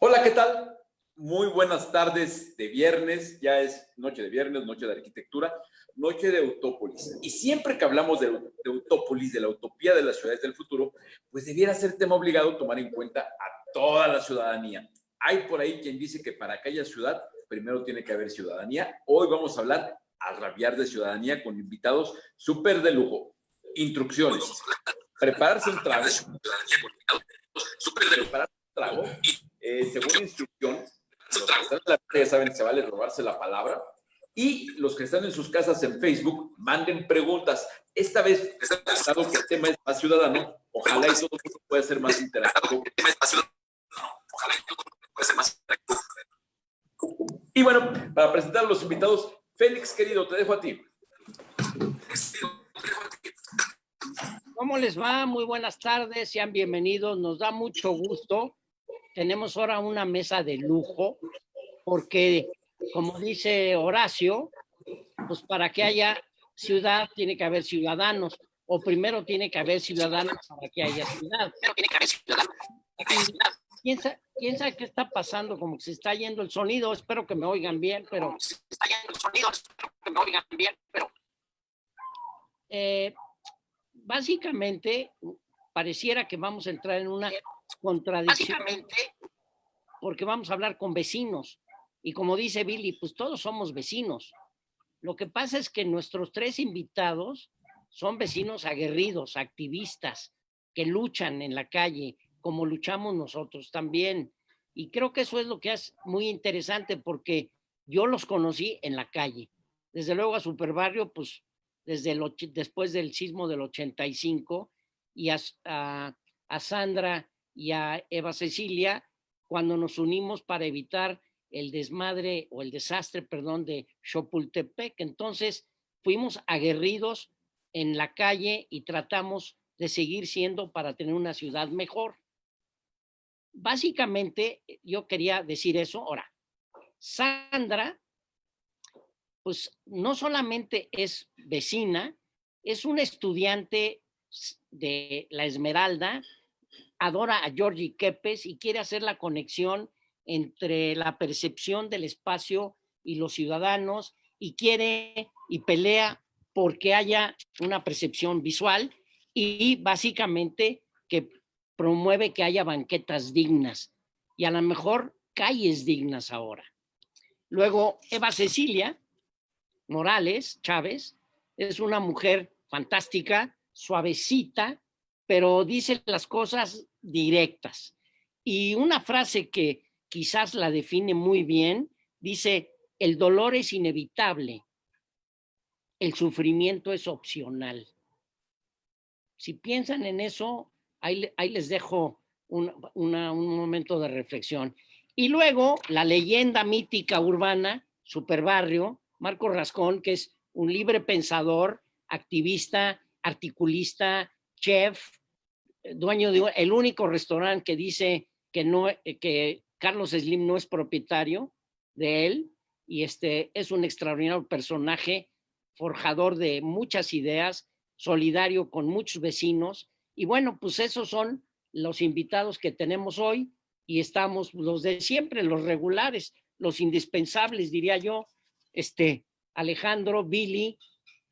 Hola, ¿qué tal? Muy buenas tardes de viernes. Ya es noche de viernes, noche de arquitectura, noche de Autópolis. Y siempre que hablamos de Autópolis, de la utopía de las ciudades del futuro, pues debiera ser tema obligado tomar en cuenta a toda la ciudadanía. Hay por ahí quien dice que para que haya ciudad, primero tiene que haber ciudadanía. Hoy vamos a hablar a rabiar de ciudadanía con invitados súper de lujo. Instrucciones. Prepararse un trago. Prepararse un trago. Según instrucción, los que están en la ya saben que se vale robarse la palabra. Y los que están en sus casas en Facebook, manden preguntas. Esta vez, dado que el tema es más ciudadano, ojalá y todo el mundo pueda ser más interactivo. Y bueno, para presentar a los invitados, Félix, querido, te dejo a ti. ¿Cómo les va? Muy buenas tardes, sean bienvenidos. Nos da mucho gusto. Tenemos ahora una mesa de lujo, porque, como dice Horacio, pues para que haya ciudad tiene que haber ciudadanos, o primero tiene que haber ciudadanos para que haya ciudad. ¿Quién sabe qué está pasando? Como que se está yendo el sonido. Espero que me oigan bien, pero... Básicamente, pareciera que vamos a entrar en una contradicción, porque vamos a hablar con vecinos. Y como dice Billy, pues todos somos vecinos. Lo que pasa es que nuestros tres invitados son vecinos aguerridos, activistas, que luchan en la calle, como luchamos nosotros también. Y creo que eso es lo que es muy interesante, porque yo los conocí en la calle. Desde luego a Superbarrio, pues después del sismo del 85, y a Sandra y a Eva Cecilia, cuando nos unimos para evitar el desmadre o el desastre, perdón, de Chapultepec. Entonces fuimos aguerridos en la calle y tratamos de seguir siendo para tener una ciudad mejor. Básicamente yo quería decir eso. Ahora, Sandra, pues no solamente es vecina, es una estudiante de la Esmeralda, adora a Georgie Kepes y quiere hacer la conexión entre la percepción del espacio y los ciudadanos, y quiere y pelea porque haya una percepción visual, y básicamente que promueve que haya banquetas dignas y a lo mejor calles dignas ahora. Luego, Eva Cecilia Morales Chávez es una mujer fantástica, suavecita, pero dice las cosas directas. Y una frase que quizás la define muy bien, dice: el dolor es inevitable, el sufrimiento es opcional. Si piensan en eso, ahí les dejo un momento de reflexión. Y luego la leyenda mítica urbana, Superbarrio, Marco Rascón, que es un libre pensador, activista, articulista, chef, dueño de el único restaurante que dice que Carlos Slim no es propietario de él, y es un extraordinario personaje, forjador de muchas ideas, solidario con muchos vecinos. Y bueno, pues esos son los invitados que tenemos hoy, y estamos los de siempre, los regulares, los indispensables, diría yo, Alejandro, Billy,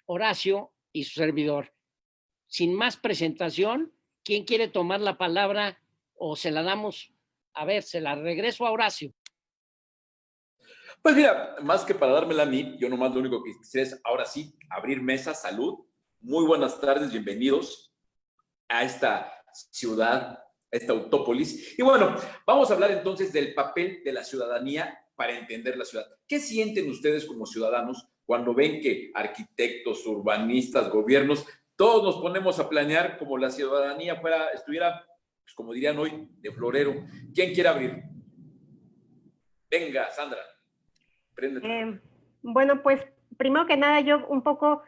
Horacio y su servidor. Sin más presentación, ¿quién quiere tomar la palabra o se la damos? A ver, se la regreso a Horacio. Pues mira, más que para dármela a mí, yo nomás lo único que quisiera es, ahora sí, abrir mesa, salud. Muy buenas tardes, bienvenidos a esta ciudad, a esta Autópolis. Y bueno, vamos a hablar entonces del papel de la ciudadanía para entender la ciudad. ¿Qué sienten ustedes como ciudadanos cuando ven que arquitectos, urbanistas, gobiernos, todos nos ponemos a planear como la ciudadanía estuviera, pues como dirían hoy, de florero? ¿Quién quiere abrir? Venga, Sandra. Bueno, pues primero que nada yo un poco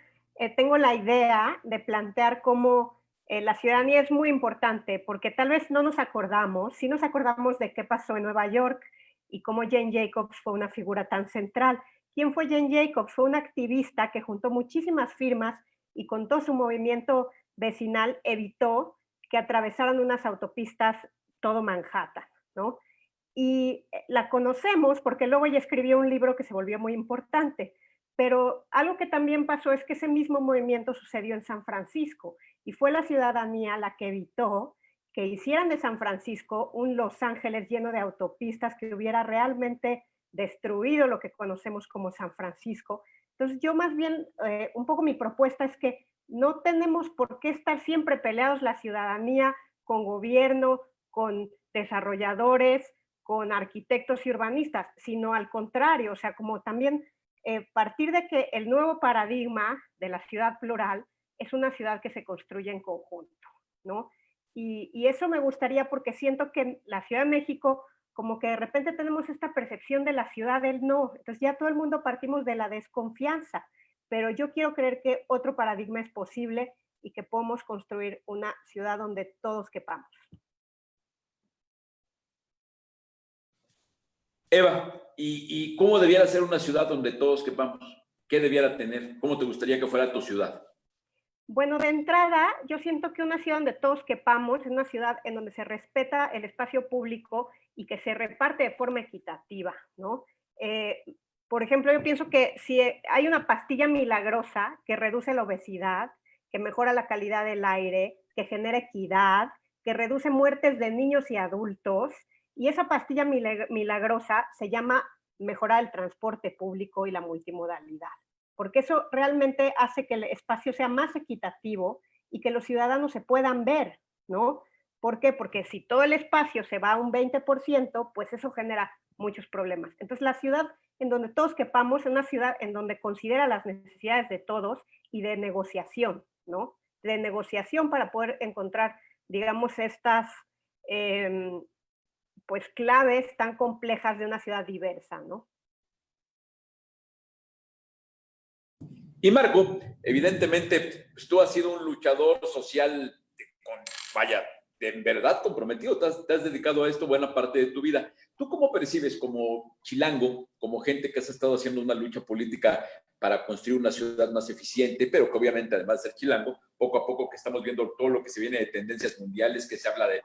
tengo la idea de plantear cómo la ciudadanía es muy importante, porque tal vez no nos acordamos, sí nos acordamos de qué pasó en Nueva York y cómo Jane Jacobs fue una figura tan central. ¿Quién fue Jane Jacobs? Fue una activista que juntó muchísimas firmas y con todo su movimiento vecinal evitó que atravesaran unas autopistas todo Manhattan, ¿no? y la conocemos porque luego ella escribió un libro que se volvió muy importante. Pero algo que también pasó es que ese mismo movimiento sucedió en San Francisco y fue la ciudadanía la que evitó que hicieran de San Francisco un Los Ángeles lleno de autopistas que hubiera realmente destruido lo que conocemos como San Francisco. Entonces yo más bien, un poco mi propuesta es que no tenemos por qué estar siempre peleados la ciudadanía con gobierno, con desarrolladores, con arquitectos y urbanistas, sino al contrario, o sea, como también partir de que el nuevo paradigma de la ciudad plural es una ciudad que se construye en conjunto, ¿no? Y eso me gustaría porque siento que en la Ciudad de México como que de repente tenemos esta percepción de la ciudad del no, entonces ya todo el mundo partimos de la desconfianza, pero yo quiero creer que otro paradigma es posible y que podemos construir una ciudad donde todos quepamos. Eva, ¿y cómo debiera ser una ciudad donde todos quepamos? ¿Qué debiera tener? ¿Cómo te gustaría que fuera tu ciudad? Bueno, de entrada, yo siento que una ciudad donde todos quepamos es una ciudad en donde se respeta el espacio público y que se reparte de forma equitativa, ¿no? Eh, por ejemplo, yo pienso que si hay una pastilla milagrosa que reduce la obesidad, que mejora la calidad del aire, que genera equidad, que reduce muertes de niños y adultos, y esa pastilla milagrosa se llama mejorar el transporte público y la multimodalidad, porque eso realmente hace que el espacio sea más equitativo y que los ciudadanos se puedan ver, ¿no? ¿Por qué? Porque si todo el espacio se va a un 20%, pues eso genera muchos problemas. Entonces, la ciudad en donde todos quepamos es una ciudad en donde considera las necesidades de todos y de negociación, ¿no? De negociación para poder encontrar, digamos, estas pues claves tan complejas de una ciudad diversa, ¿no? Y Marco, evidentemente, pues tú has sido un luchador social, vaya, en verdad comprometido, te has dedicado a esto buena parte de tu vida. ¿Tú cómo percibes como chilango, como gente que has estado haciendo una lucha política para construir una ciudad más eficiente, pero que obviamente además de ser chilango, poco a poco que estamos viendo todo lo que se viene de tendencias mundiales, que se habla de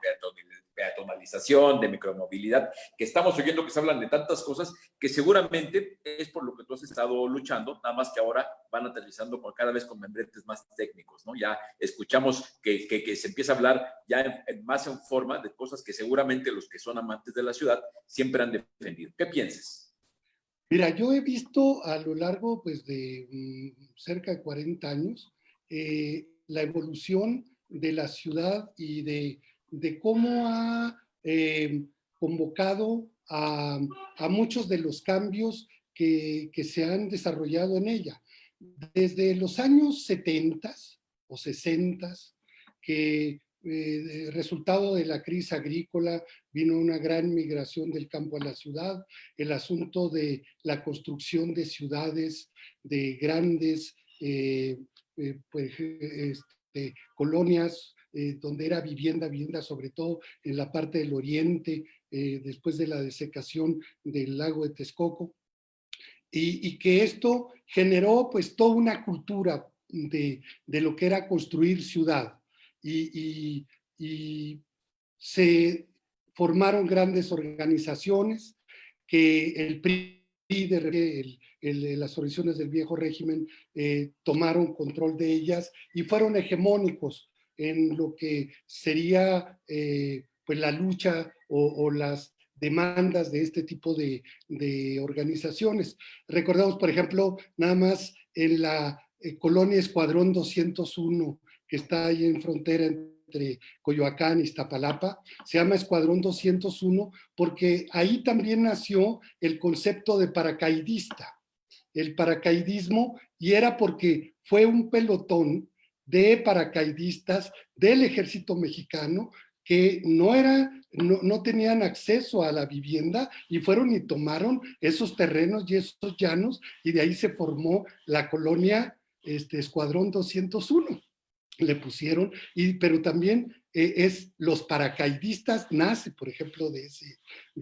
peatonalización, de micromovilidad, que estamos oyendo que se hablan de tantas cosas que seguramente es por lo que tú has estado luchando, nada más que ahora van aterrizando cada vez con membretes más técnicos, ¿no? Ya escuchamos que se empieza a hablar ya más en forma de cosas que seguramente los que son amantes de la ciudad siempre han defendido. ¿Qué piensas? Mira, yo he visto a lo largo pues, de cerca de 40 años la evolución de la ciudad y de cómo ha convocado a muchos de los cambios que se han desarrollado en ella. Desde los años 70 o 60, que resultado de la crisis agrícola vino una gran migración del campo a la ciudad, el asunto de la construcción de ciudades, de grandes pues, colonias donde era vivienda sobre todo en la parte del oriente, después de la desecación del lago de Texcoco, y que esto generó pues toda una cultura de lo que era construir ciudad. Y se formaron grandes organizaciones que el PRI, las organizaciones del viejo régimen, tomaron control de ellas y fueron hegemónicos en lo que sería pues la lucha o las demandas de este tipo de organizaciones. Recordamos, por ejemplo, nada más en la colonia Escuadrón 201, que está ahí en frontera entre Coyoacán y Iztapalapa, se llama Escuadrón 201 porque ahí también nació el concepto de paracaidista, el paracaidismo, y era porque fue un pelotón de paracaidistas del ejército mexicano que no tenían acceso a la vivienda y fueron y tomaron esos terrenos y esos llanos, y de ahí se formó la colonia Escuadrón 201. Le pusieron, pero también es los paracaidistas, nace, por ejemplo, de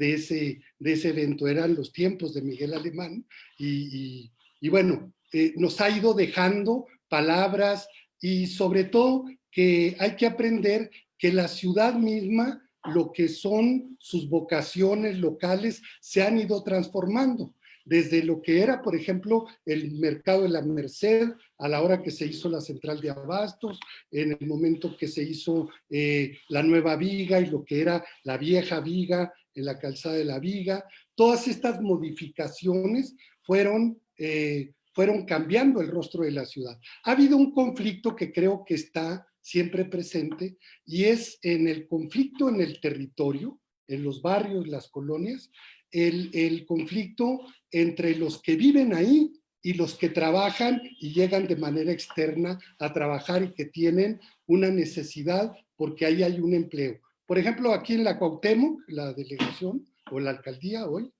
ese evento, eran los tiempos de Miguel Alemán, y bueno, nos ha ido dejando palabras y sobre todo que hay que aprender que la ciudad misma lo que son sus vocaciones locales se han ido transformando. Desde lo que era, por ejemplo, el mercado de la Merced, a la hora que se hizo la central de abastos, en el momento que se hizo la nueva viga y lo que era la vieja viga, en la calzada de la Viga, todas estas modificaciones fueron cambiando el rostro de la ciudad. Ha habido un conflicto que creo que está siempre presente y es en el conflicto en el territorio, en los barrios, las colonias, el conflicto entre los que viven ahí y los que trabajan y llegan de manera externa a trabajar y que tienen una necesidad porque ahí hay un empleo. Por ejemplo, aquí en la Cuauhtémoc, la delegación o la alcaldía hoy,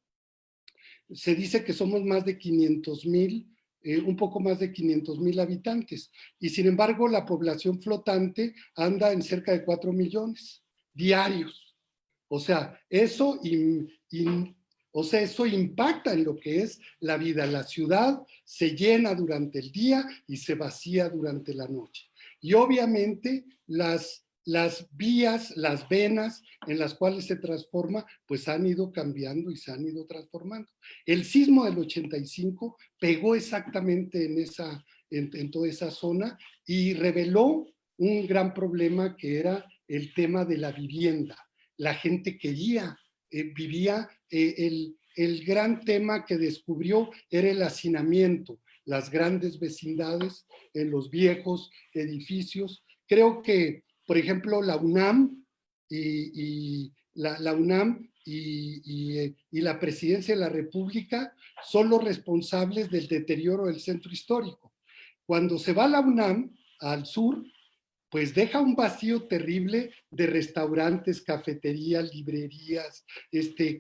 se dice que somos más de 500,000, un poco más de 500,000 habitantes. Y sin embargo, la población flotante anda en cerca de 4 millones diarios. O sea, eso impacta en lo que es la vida. La ciudad se llena durante el día y se vacía durante la noche. Y obviamente las vías, las venas en las cuales se transforma, pues han ido cambiando y se han ido transformando. El sismo del 85 pegó exactamente en toda esa zona y reveló un gran problema que era el tema de la vivienda. La gente quería, vivía, el gran tema que descubrió era el hacinamiento, las grandes vecindades en los viejos edificios. Creo que, por ejemplo, la UNAM y la Presidencia de la República son los responsables del deterioro del centro histórico. Cuando se va la UNAM al sur, pues deja un vacío terrible de restaurantes, cafeterías, librerías,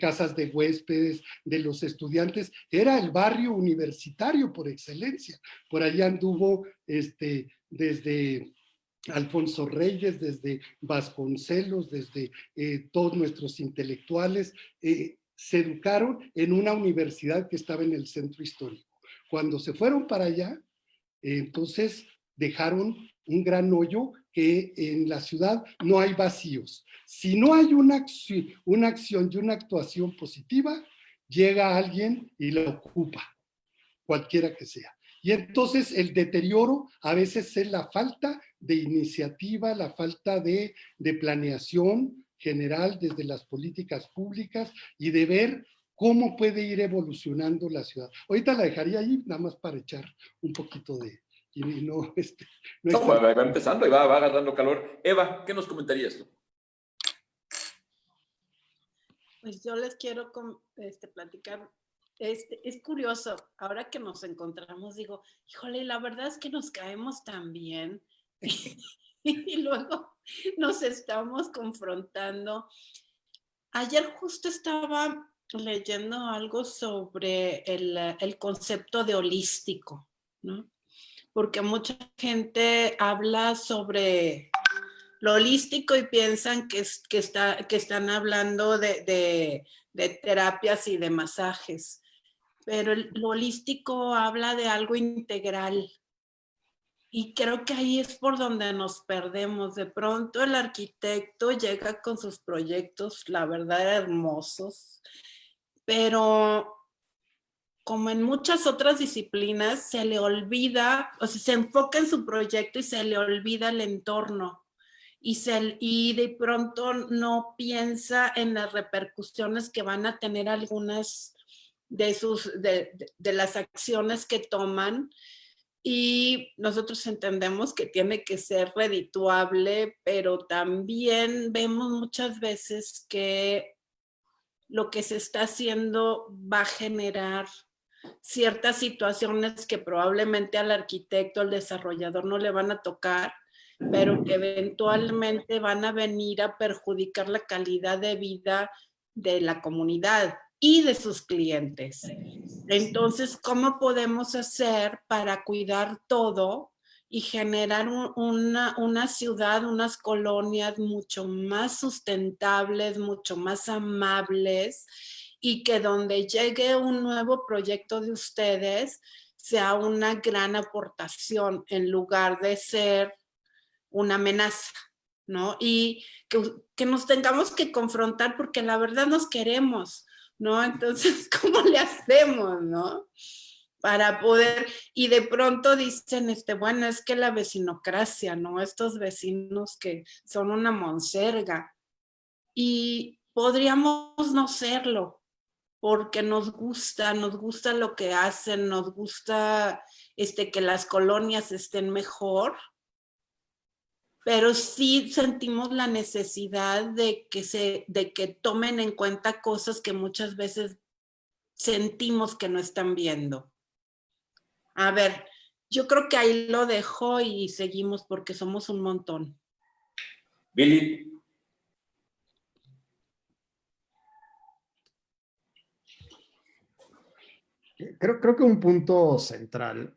casas de huéspedes, de los estudiantes. Era el barrio universitario por excelencia. Por allá anduvo desde Alfonso Reyes, desde Vasconcelos, desde todos nuestros intelectuales, se educaron en una universidad que estaba en el centro histórico. Cuando se fueron para allá, entonces dejaron un gran hoyo que en la ciudad no hay vacíos. Si no hay una acción y una actuación positiva, llega alguien y la ocupa, cualquiera que sea. Y entonces el deterioro a veces es la falta de iniciativa, la falta de planeación general desde las políticas públicas y de ver cómo puede ir evolucionando la ciudad. Ahorita la dejaría ahí nada más para echar un poquito de... Y no, no va empezando y va agarrando calor. Eva, ¿qué nos comentarías tú? Pues yo les quiero platicar. Es curioso, ahora que nos encontramos, digo, híjole, la verdad es que nos caemos tan bien y luego nos estamos confrontando. Ayer justo estaba leyendo algo sobre el concepto de holístico, ¿no? Porque mucha gente habla sobre lo holístico y piensan que están hablando de terapias y de masajes. Pero lo holístico habla de algo integral. Y creo que ahí es por donde nos perdemos. De pronto el arquitecto llega con sus proyectos, la verdad, hermosos, pero como en muchas otras disciplinas, se le olvida, o sea, se enfoca en su proyecto y se le olvida el entorno. Y de pronto no piensa en las repercusiones que van a tener algunas de las acciones que toman. Y nosotros entendemos que tiene que ser redituable, pero también vemos muchas veces que lo que se está haciendo va a generar ciertas situaciones que probablemente al arquitecto, al desarrollador no le van a tocar, pero que eventualmente van a venir a perjudicar la calidad de vida de la comunidad y de sus clientes. Entonces, ¿cómo podemos hacer para cuidar todo y generar una ciudad, unas colonias mucho más sustentables, mucho más amables, y que donde llegue un nuevo proyecto de ustedes sea una gran aportación en lugar de ser una amenaza? ¿no? Y que nos tengamos que confrontar porque la verdad nos queremos, ¿no? Entonces, ¿cómo le hacemos, no? Para poder, y de pronto dicen, bueno, es que la vecinocracia, ¿no? Estos vecinos que son una monserga. Y podríamos no serlo, porque nos gusta lo que hacen, nos gusta que las colonias estén mejor, pero sí sentimos la necesidad de que tomen en cuenta cosas que muchas veces sentimos que no están viendo. A ver, yo creo que ahí lo dejo y seguimos porque somos un montón. Billy. Creo que un punto central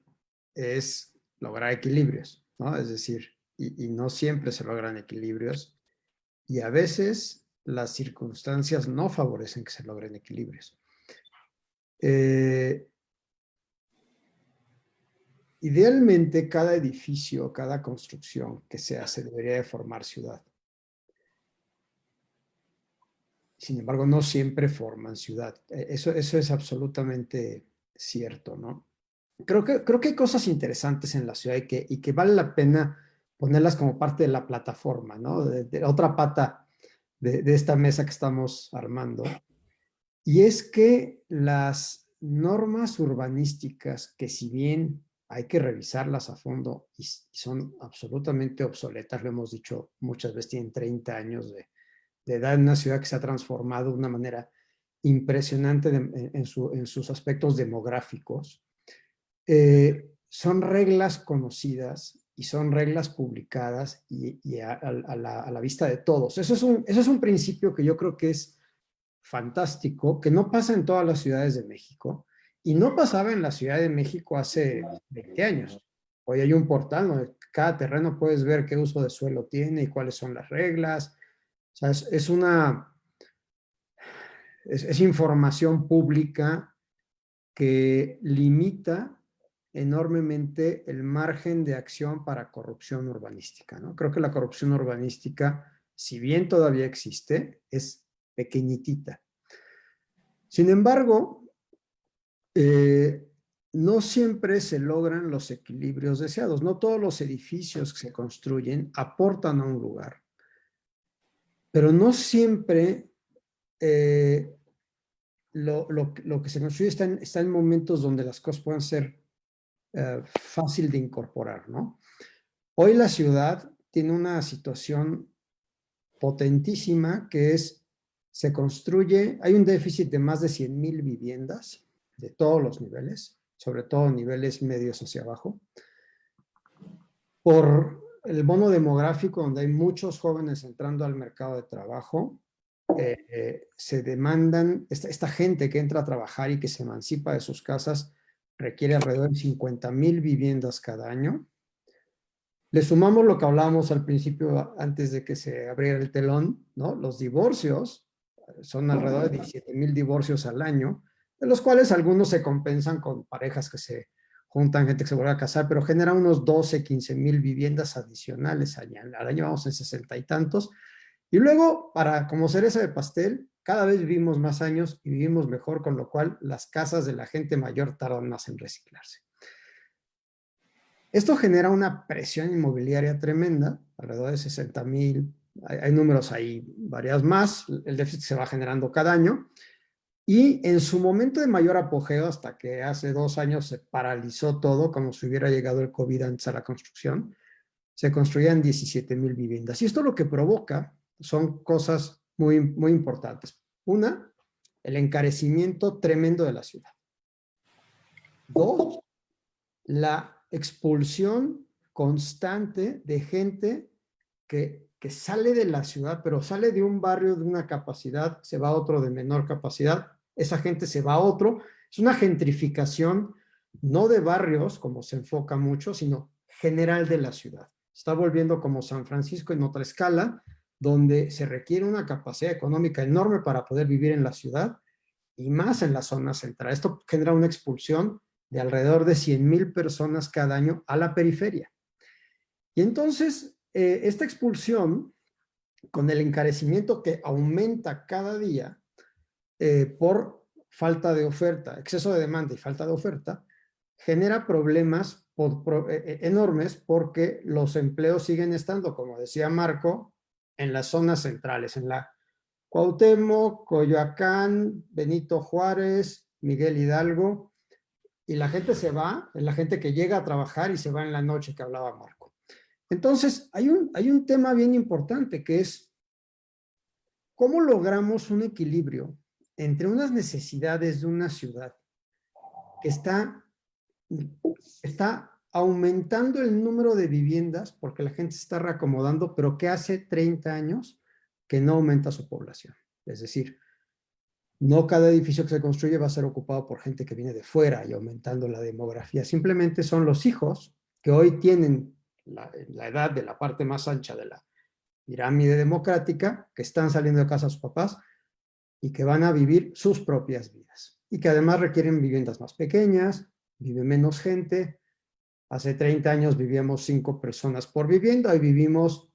es lograr equilibrios, ¿no? Es decir, y no siempre se logran equilibrios, y a veces las circunstancias no favorecen que se logren equilibrios. Idealmente, cada edificio, cada construcción que se hace debería de formar ciudad. Sin embargo, no siempre forman ciudad. Eso es absolutamente cierto, ¿no? Creo que hay cosas interesantes en la ciudad y que vale la pena ponerlas como parte de la plataforma, ¿no? De otra pata de esta mesa que estamos armando. Y es que las normas urbanísticas, que si bien hay que revisarlas a fondo y son absolutamente obsoletas, lo hemos dicho muchas veces, tienen 30 años de edad en una ciudad que se ha transformado de una manera impresionante en sus aspectos demográficos. Son reglas conocidas y son reglas publicadas y a la vista de todos. Eso es un principio que yo creo que es fantástico, que no pasa en todas las ciudades de México y no pasaba en la Ciudad de México hace 20 años. Hoy hay un portal donde cada terreno puedes ver qué uso de suelo tiene y cuáles son las reglas. O sea, es información pública que limita enormemente el margen de acción para corrupción urbanística, ¿no? Creo que la corrupción urbanística, si bien todavía existe, es pequeñitita. Sin embargo, no siempre se logran los equilibrios deseados. No todos los edificios que se construyen aportan a un lugar, pero no siempre lo que se construye está en momentos donde las cosas puedan ser fácil de incorporar, ¿no? Hoy la ciudad tiene una situación potentísima que se construye, hay un déficit de más de 100,000 viviendas de todos los niveles, sobre todo niveles medios hacia abajo, por el bono demográfico donde hay muchos jóvenes entrando al mercado de trabajo. Se demandan, esta gente que entra a trabajar y que se emancipa de sus casas requiere alrededor de 50,000 viviendas cada año. Le sumamos lo que hablábamos al principio antes de que se abriera el telón, ¿no? Los divorcios, son alrededor de 17,000 divorcios al año, de los cuales algunos se compensan con parejas que se juntan, gente que se vuelve a casar, pero genera unos 12, 15,000 viviendas adicionales al año vamos en 60 y tantos. Y luego, como cereza de pastel, cada vez vivimos más años y vivimos mejor, con lo cual las casas de la gente mayor tardan más en reciclarse. Esto genera una presión inmobiliaria tremenda, alrededor de 60,000, hay números ahí variados más, el déficit se va generando cada año, y en su momento de mayor apogeo, hasta que hace 2 años se paralizó todo, como si hubiera llegado el COVID antes a la construcción, se construían 17,000 viviendas. Y esto lo que provoca son cosas muy, muy importantes. Una, el encarecimiento tremendo de la ciudad. 2, la expulsión constante de gente que sale de la ciudad, pero sale de un barrio de una capacidad, se va a otro de menor capacidad, esa gente se va a otro. Es una gentrificación no de barrios, como se enfoca mucho, sino general de la ciudad. Está volviendo como San Francisco en otra escala, donde se requiere una capacidad económica enorme para poder vivir en la ciudad y más en la zona central. Esto genera una expulsión de alrededor de 100,000 personas cada año a la periferia. Y entonces, esta expulsión con el encarecimiento que aumenta cada día por falta de oferta, exceso de demanda y falta de oferta, genera problemas enormes porque los empleos siguen estando, como decía Marco, en las zonas centrales, en la Cuauhtémoc, Coyoacán, Benito Juárez, Miguel Hidalgo, y la gente se va, es la gente que llega a trabajar y se va en la noche que hablaba Marco. Entonces, hay un tema bien importante que es cómo logramos un equilibrio entre unas necesidades de una ciudad que está aumentando el número de viviendas porque la gente se está reacomodando, pero que hace 30 años que no aumenta su población. Es decir, no cada edificio que se construye va a ser ocupado por gente que viene de fuera y aumentando la demografía. Simplemente son los hijos que hoy tienen la edad de la parte más ancha de la pirámide democrática, que están saliendo de casa a sus papás y que van a vivir sus propias vidas. Y que además requieren viviendas más pequeñas, vive menos gente. Hace 30 años vivíamos 5 personas por vivienda, hoy vivimos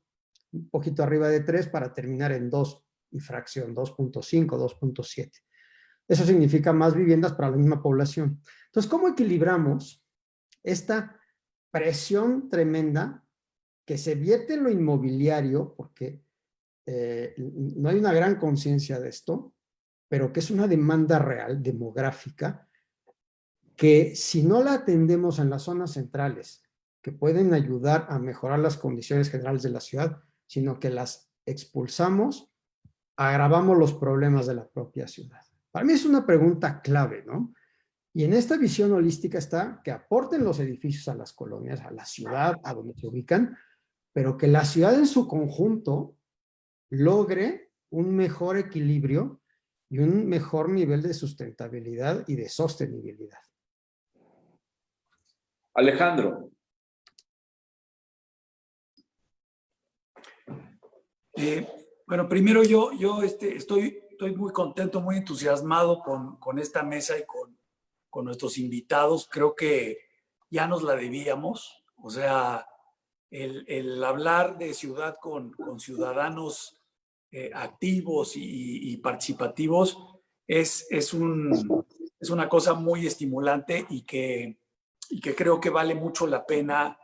un poquito arriba de 3 para terminar en 2 y fracción, 2.5, 2.7. Eso significa más viviendas para la misma población. Entonces, ¿cómo equilibramos esta presión tremenda que se vierte en lo inmobiliario, porque no hay una gran conciencia de esto, pero que es una demanda real, demográfica, que si no la atendemos en las zonas centrales, que pueden ayudar a mejorar las condiciones generales de la ciudad, sino que las expulsamos, agravamos los problemas de la propia ciudad. Para mí es una pregunta clave, ¿no? Y en esta visión holística está que aporten los edificios a las colonias, a la ciudad, a donde se ubican, pero que la ciudad en su conjunto logre un mejor equilibrio y un mejor nivel de sustentabilidad y de sostenibilidad. Alejandro. Bueno, primero yo estoy muy contento, muy entusiasmado con esta mesa y con nuestros invitados. Creo que ya nos la debíamos. O sea, el hablar de ciudad con ciudadanos activos y participativos es una cosa muy estimulante y que creo que vale mucho la pena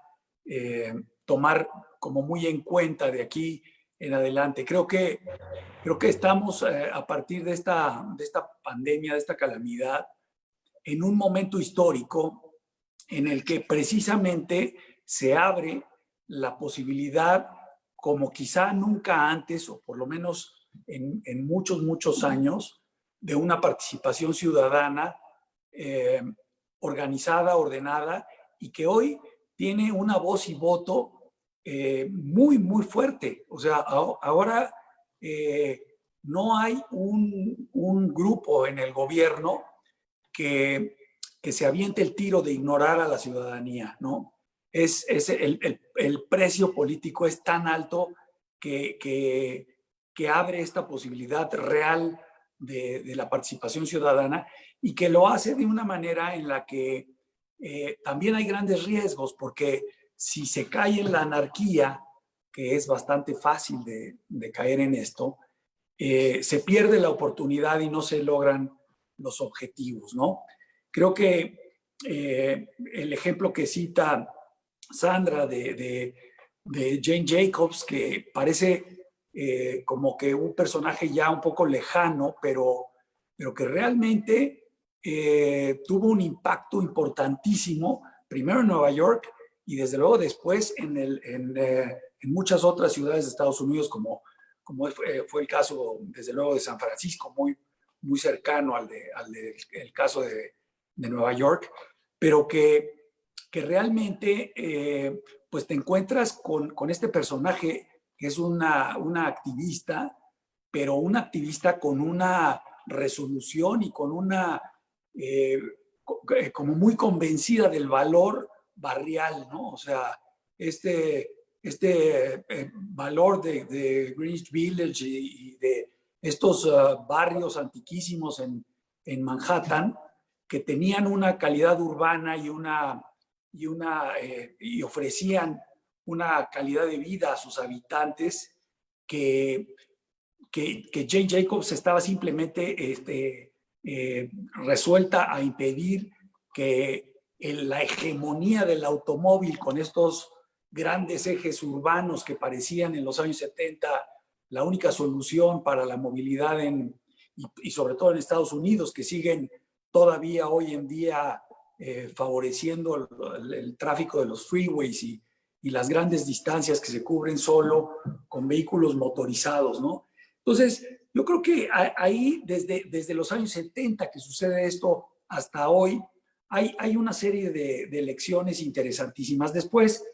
tomar como muy en cuenta de aquí en adelante. Creo que estamos a partir de esta pandemia, de esta calamidad, en un momento histórico en el que precisamente se abre la posibilidad, como quizá nunca antes, o por lo menos en muchos años, de una participación ciudadana organizada, ordenada, y que hoy tiene una voz y voto muy fuerte. O sea, ahora no hay un grupo en el gobierno que se aviente el tiro de ignorar a la ciudadanía, ¿no? El precio político es tan alto que abre esta posibilidad real de la participación ciudadana y que lo hace de una manera en la que también hay grandes riesgos, porque si se cae en la anarquía, que es bastante fácil de caer en esto, se pierde la oportunidad y no se logran los objetivos, ¿no? Creo que el ejemplo que cita Sandra de Jane Jacobs, que parece como que un personaje ya un poco lejano, pero que realmente tuvo un impacto importantísimo, primero en Nueva York y desde luego después en muchas otras ciudades de Estados Unidos, como fue el caso, desde luego, de San Francisco, muy cercano al caso de Nueva York, pero que realmente pues te encuentras con este personaje que es una activista, pero una activista con una resolución y con una como muy convencida del valor barrial, ¿no? O sea, este valor de Greenwich Village y de estos barrios antiquísimos en Manhattan, que tenían una calidad urbana y ofrecían una calidad de vida a sus habitantes que Jane Jacobs estaba simplemente resuelta a impedir que la hegemonía del automóvil con estos grandes ejes urbanos que parecían en los años 70 la única solución para la movilidad y sobre todo en Estados Unidos, que siguen todavía hoy en día favoreciendo el tráfico de los freeways y las grandes distancias que se cubren solo con vehículos motorizados, ¿no? Entonces, yo creo que ahí, desde los años 70 que sucede esto hasta hoy, hay una serie de lecciones interesantísimas. Después,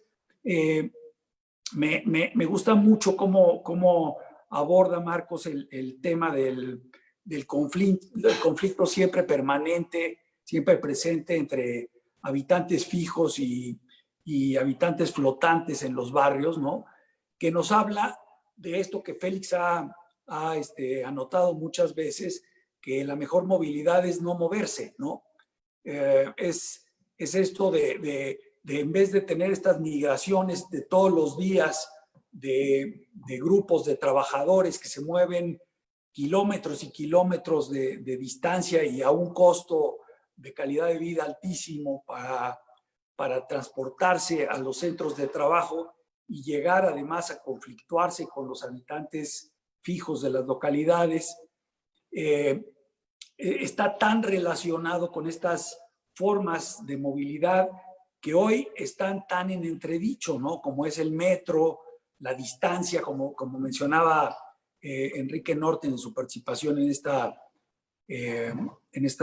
me gusta mucho cómo aborda Marcos el tema del conflicto siempre permanente, siempre presente entre habitantes fijos y habitantes flotantes en los barrios, ¿no? Que nos habla de esto que Félix ha anotado muchas veces, que la mejor movilidad es no moverse, ¿no? Es esto de en vez de tener estas migraciones de todos los días de grupos de trabajadores que se mueven kilómetros y kilómetros de distancia y a un costo de calidad de vida altísimo para transportarse a los centros de trabajo y llegar además a conflictuarse con los habitantes fijos de las localidades, está tan relacionado con estas formas de movilidad que hoy están tan en entredicho, ¿no? Como es el metro, la distancia, como mencionaba Enrique Norten en su participación en esta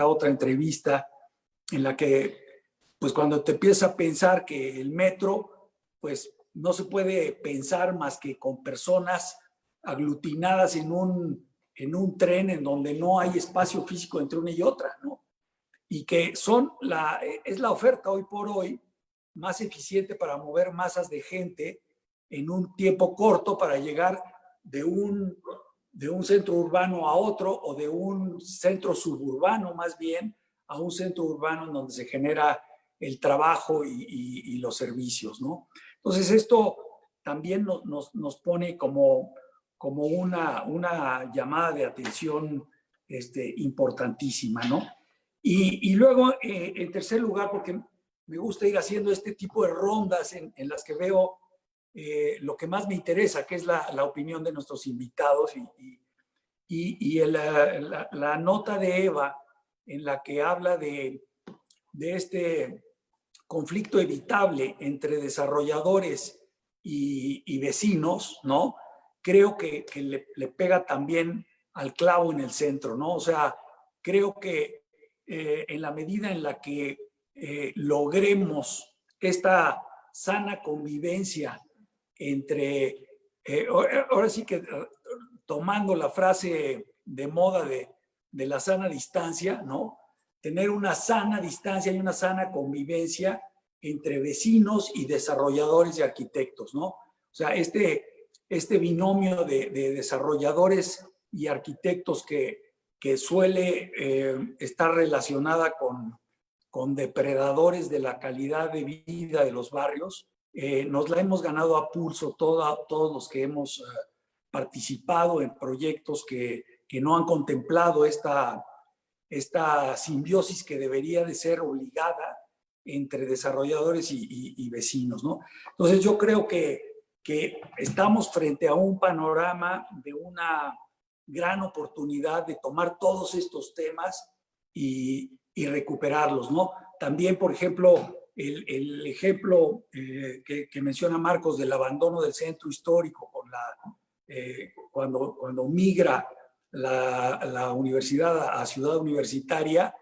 otra entrevista, en la que, pues cuando te empiezas a pensar que el metro, pues no se puede pensar más que con personas aglutinadas en un tren en donde no hay espacio físico entre una y otra, ¿no? Y que es la oferta hoy por hoy más eficiente para mover masas de gente en un tiempo corto para llegar de un centro urbano a otro o de un centro suburbano más bien a un centro urbano en donde se genera el trabajo y los servicios, ¿no? Entonces esto también nos pone como una llamada de atención importantísima, ¿no? Y luego, en tercer lugar, porque me gusta ir haciendo este tipo de rondas en las que veo lo que más me interesa, que es la opinión de nuestros invitados y la nota de Eva en la que habla de este conflicto evitable entre desarrolladores y vecinos, ¿no? Creo que le pega también al clavo en el centro, ¿no? O sea, creo que en la medida en la que logremos esta sana convivencia entre, ahora sí que tomando la frase de moda de la sana distancia, ¿no? Tener una sana distancia y una sana convivencia entre vecinos y desarrolladores y arquitectos, ¿no? O sea, este binomio de desarrolladores y arquitectos que suele estar relacionada con depredadores de la calidad de vida de los barrios, nos la hemos ganado a pulso todos los que hemos participado en proyectos que no han contemplado esta simbiosis que debería de ser obligada entre desarrolladores y vecinos, ¿no? Entonces yo creo que estamos frente a un panorama de una gran oportunidad de tomar todos estos temas y recuperarlos, ¿no? También, por ejemplo, el ejemplo que menciona Marcos del abandono del centro histórico cuando migra la universidad a ciudad universitaria,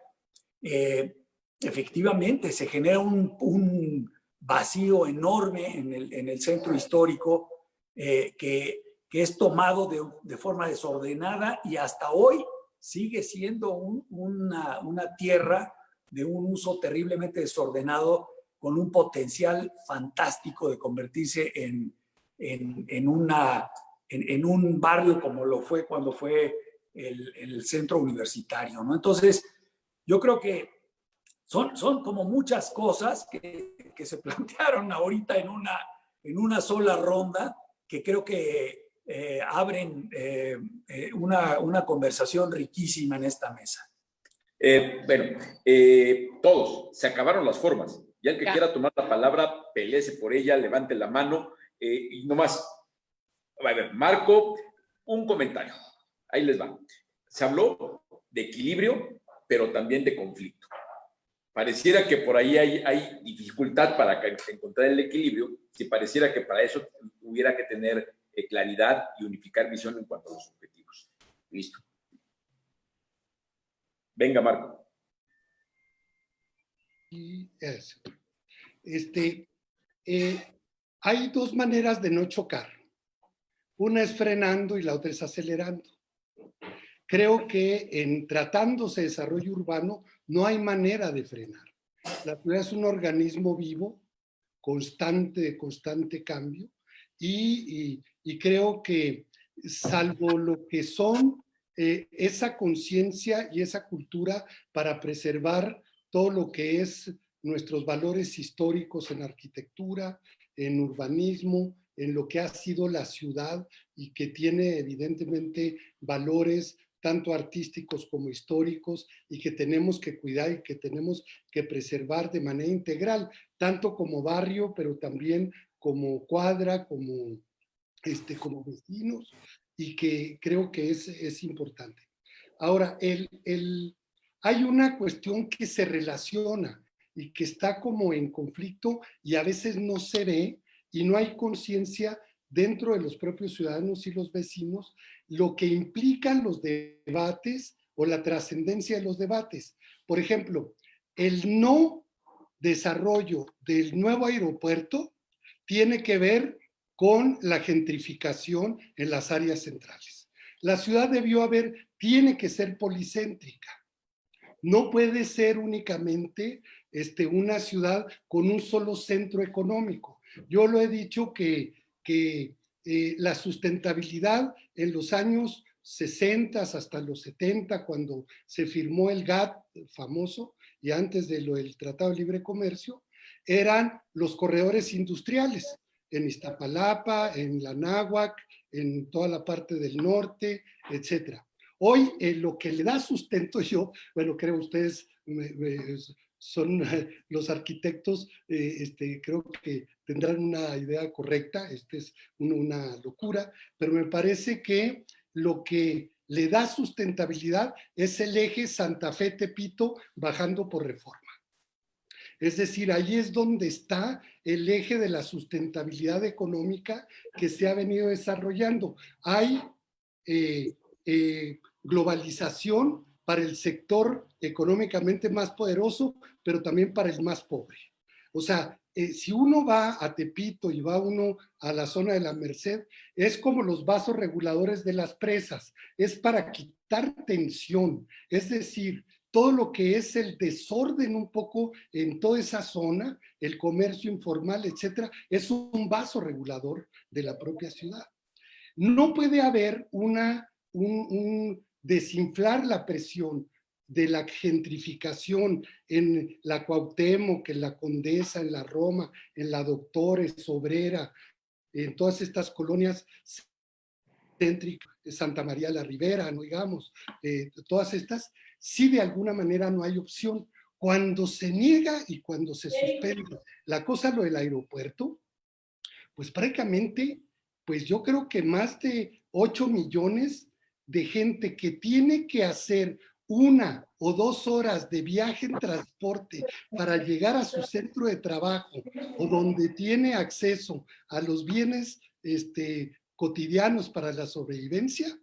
efectivamente se genera un vacío enorme en el centro histórico que es tomado de forma desordenada y hasta hoy sigue siendo una tierra de un uso terriblemente desordenado con un potencial fantástico de convertirse en un barrio como lo fue cuando fue el centro universitario, ¿no? Entonces, yo creo que son como muchas cosas que se plantearon ahorita en una sola ronda que creo que abren una conversación riquísima en esta mesa. Todos, se acabaron las formas. Ya el que Ya. quiera tomar la palabra, peléese por ella, levante la mano y nomás. A ver, Marco, un comentario. Ahí les va. Se habló de equilibrio, pero también de conflicto. Pareciera que por ahí hay dificultad para encontrar el equilibrio, si pareciera que para eso hubiera que tener claridad y unificar visión en cuanto a los objetivos. Listo. Venga, Marco. Y eso. Hay dos maneras de no chocar. Una es frenando y la otra es acelerando. Creo que en tratándose de desarrollo urbano no hay manera de frenar. La ciudad es un organismo vivo, de constante cambio, y creo que salvo lo que son esa conciencia y esa cultura para preservar todo lo que es nuestros valores históricos en arquitectura, en urbanismo, en lo que ha sido la ciudad y que tiene evidentemente valores tanto artísticos como históricos y que tenemos que cuidar y que tenemos que preservar de manera integral, tanto como barrio, pero también como cuadra, como vecinos, y que creo que es importante. Ahora, hay una cuestión que se relaciona y que está como en conflicto y a veces no se ve y no hay conciencia dentro de los propios ciudadanos y los vecinos lo que implican los debates o la trascendencia de los debates. Por ejemplo, el no desarrollo del nuevo aeropuerto tiene que ver con la gentrificación en las áreas centrales. La ciudad tiene que ser policéntrica. No puede ser únicamente una ciudad con un solo centro económico. Yo lo he dicho que la sustentabilidad en los años 60 hasta los 70, cuando se firmó el GATT famoso, y antes del Tratado de Libre Comercio, eran los corredores industriales en Iztapalapa, en la Náhuac, en toda la parte del norte, etcétera. Hoy lo que le da sustento, creo ustedes son los arquitectos, creo que tendrán una idea correcta, es una locura, pero me parece que lo que le da sustentabilidad es el eje Santa Fe-Tepito bajando por Reforma. Es decir, ahí es donde está el eje de la sustentabilidad económica que se ha venido desarrollando. Hay globalización para el sector económicamente más poderoso, pero también para el más pobre. O sea, si uno va a Tepito y va uno a la zona de la Merced, es como los vasos reguladores de las presas, es para quitar tensión, es decir, todo lo que es el desorden un poco en toda esa zona, el comercio informal, etcétera, es un vaso regulador de la propia ciudad. No puede haber un desinflar la presión de la gentrificación en la Cuauhtémoc, en la Condesa, en la Roma, en la Doctores, Obrera, en todas estas colonias céntricas, Santa María la Ribera, no digamos, todas estas, sí de alguna manera no hay opción. Cuando se niega y cuando se suspende la cosa, lo del aeropuerto, pues prácticamente, pues yo creo que más de 8 millones de gente que tiene que hacer 1 o 2 horas de viaje en transporte para llegar a su centro de trabajo o donde tiene acceso a los bienes cotidianos para la sobrevivencia,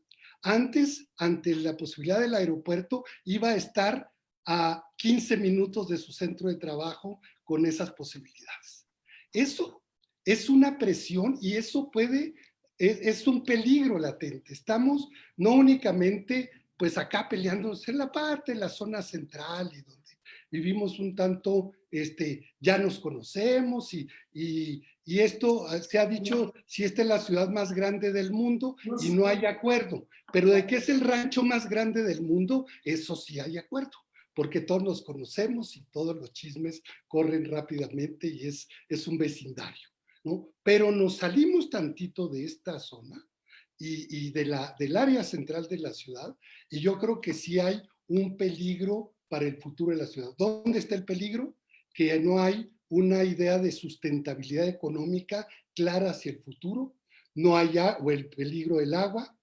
antes, ante la posibilidad del aeropuerto, iba a estar a 15 minutos de su centro de trabajo con esas posibilidades. Eso es una presión y eso es un peligro latente. Estamos no únicamente pues acá peleándonos en la parte de la zona central y donde vivimos un tanto, ya nos conocemos y esto se ha dicho, si esta es la ciudad más grande del mundo y no hay acuerdo, pero de que es el rancho más grande del mundo, eso sí hay acuerdo, porque todos nos conocemos y todos los chismes corren rápidamente y es un vecindario, ¿no? Pero nos salimos tantito de esta zona y del área central de la ciudad, y yo creo que sí hay un peligro para el futuro de la ciudad. ¿Dónde está el peligro? Que no hay una idea de sustentabilidad económica clara hacia el futuro, no hay o el peligro del agua,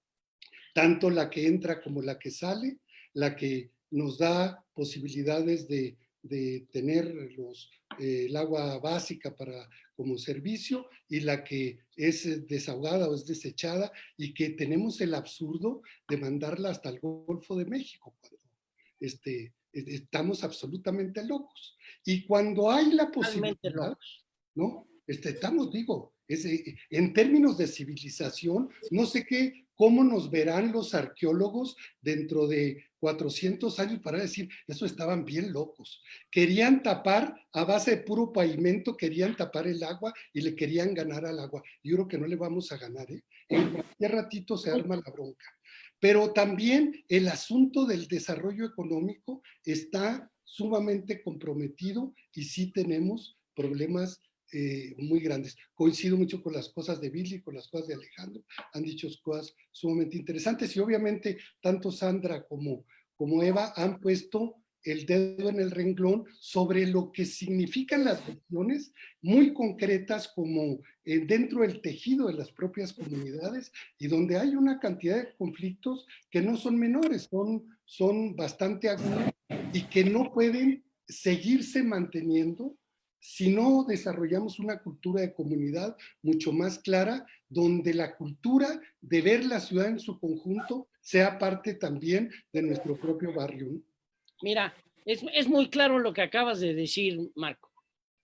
tanto la que entra como la que sale, la que nos da posibilidades de tener el agua básica como servicio, y la que es desahogada o es desechada, y que tenemos el absurdo de mandarla hasta el Golfo de México, cuando estamos absolutamente locos. Y cuando hay la posibilidad, ¿no? Estamos, digo, en términos de civilización, no sé cómo nos verán los arqueólogos dentro de 400 años para decir, eso estaban bien locos. Querían tapar, a base de puro pavimento, querían tapar el agua y le querían ganar al agua. Yo creo que no le vamos a ganar, ¿eh? En cualquier ratito se arma la bronca. Pero también el asunto del desarrollo económico está sumamente comprometido, y sí tenemos problemas muy grandes. Coincido mucho con las cosas de Billy, con las cosas de Alejandro, han dicho cosas sumamente interesantes, y obviamente tanto Sandra como Eva han puesto el dedo en el renglón sobre lo que significan las visiones muy concretas, como dentro del tejido de las propias comunidades, y donde hay una cantidad de conflictos que no son menores, son bastante agudos, y que no pueden seguirse manteniendo si no desarrollamos una cultura de comunidad mucho más clara, donde la cultura de ver la ciudad en su conjunto sea parte también de nuestro propio barrio, ¿no? Mira, es muy claro lo que acabas de decir, Marco.